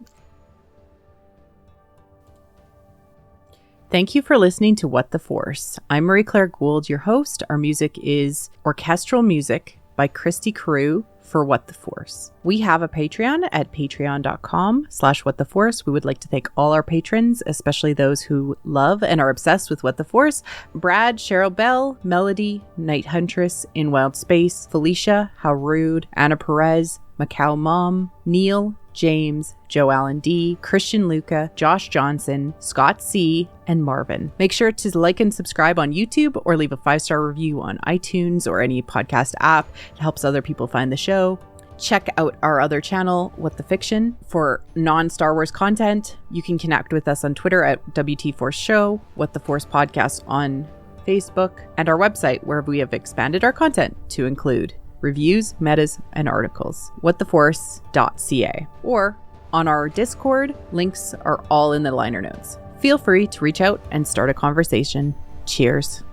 Thank you for listening to What the Force. I'm Marie-Claire Gould, your host. Our music is orchestral music by Christy Carew for What the Force. We have a Patreon at patreon.com/whattheforce. We would like to thank all our patrons, especially those who love and are obsessed with What the Force: Brad, Cheryl Bell, Melody, Night Huntress, In Wild Space, Felicia, How Rude, Anna Perez, Macau Mom, Neil, James, Joe Allen D, Christian Luca, Josh Johnson, Scott C, and Marvin. Make sure to like and subscribe on YouTube or leave a 5-star review on iTunes or any podcast app. It helps other people find the show. Check out our other channel, What the Fiction, for non-Star Wars content. You can connect with us on Twitter at WT Force Show, What the Force Podcast on Facebook, and our website where we have expanded our content to include reviews, metas, and articles, whattheforce.ca. Or on our Discord, links are all in the liner notes. Feel free to reach out and start a conversation. Cheers.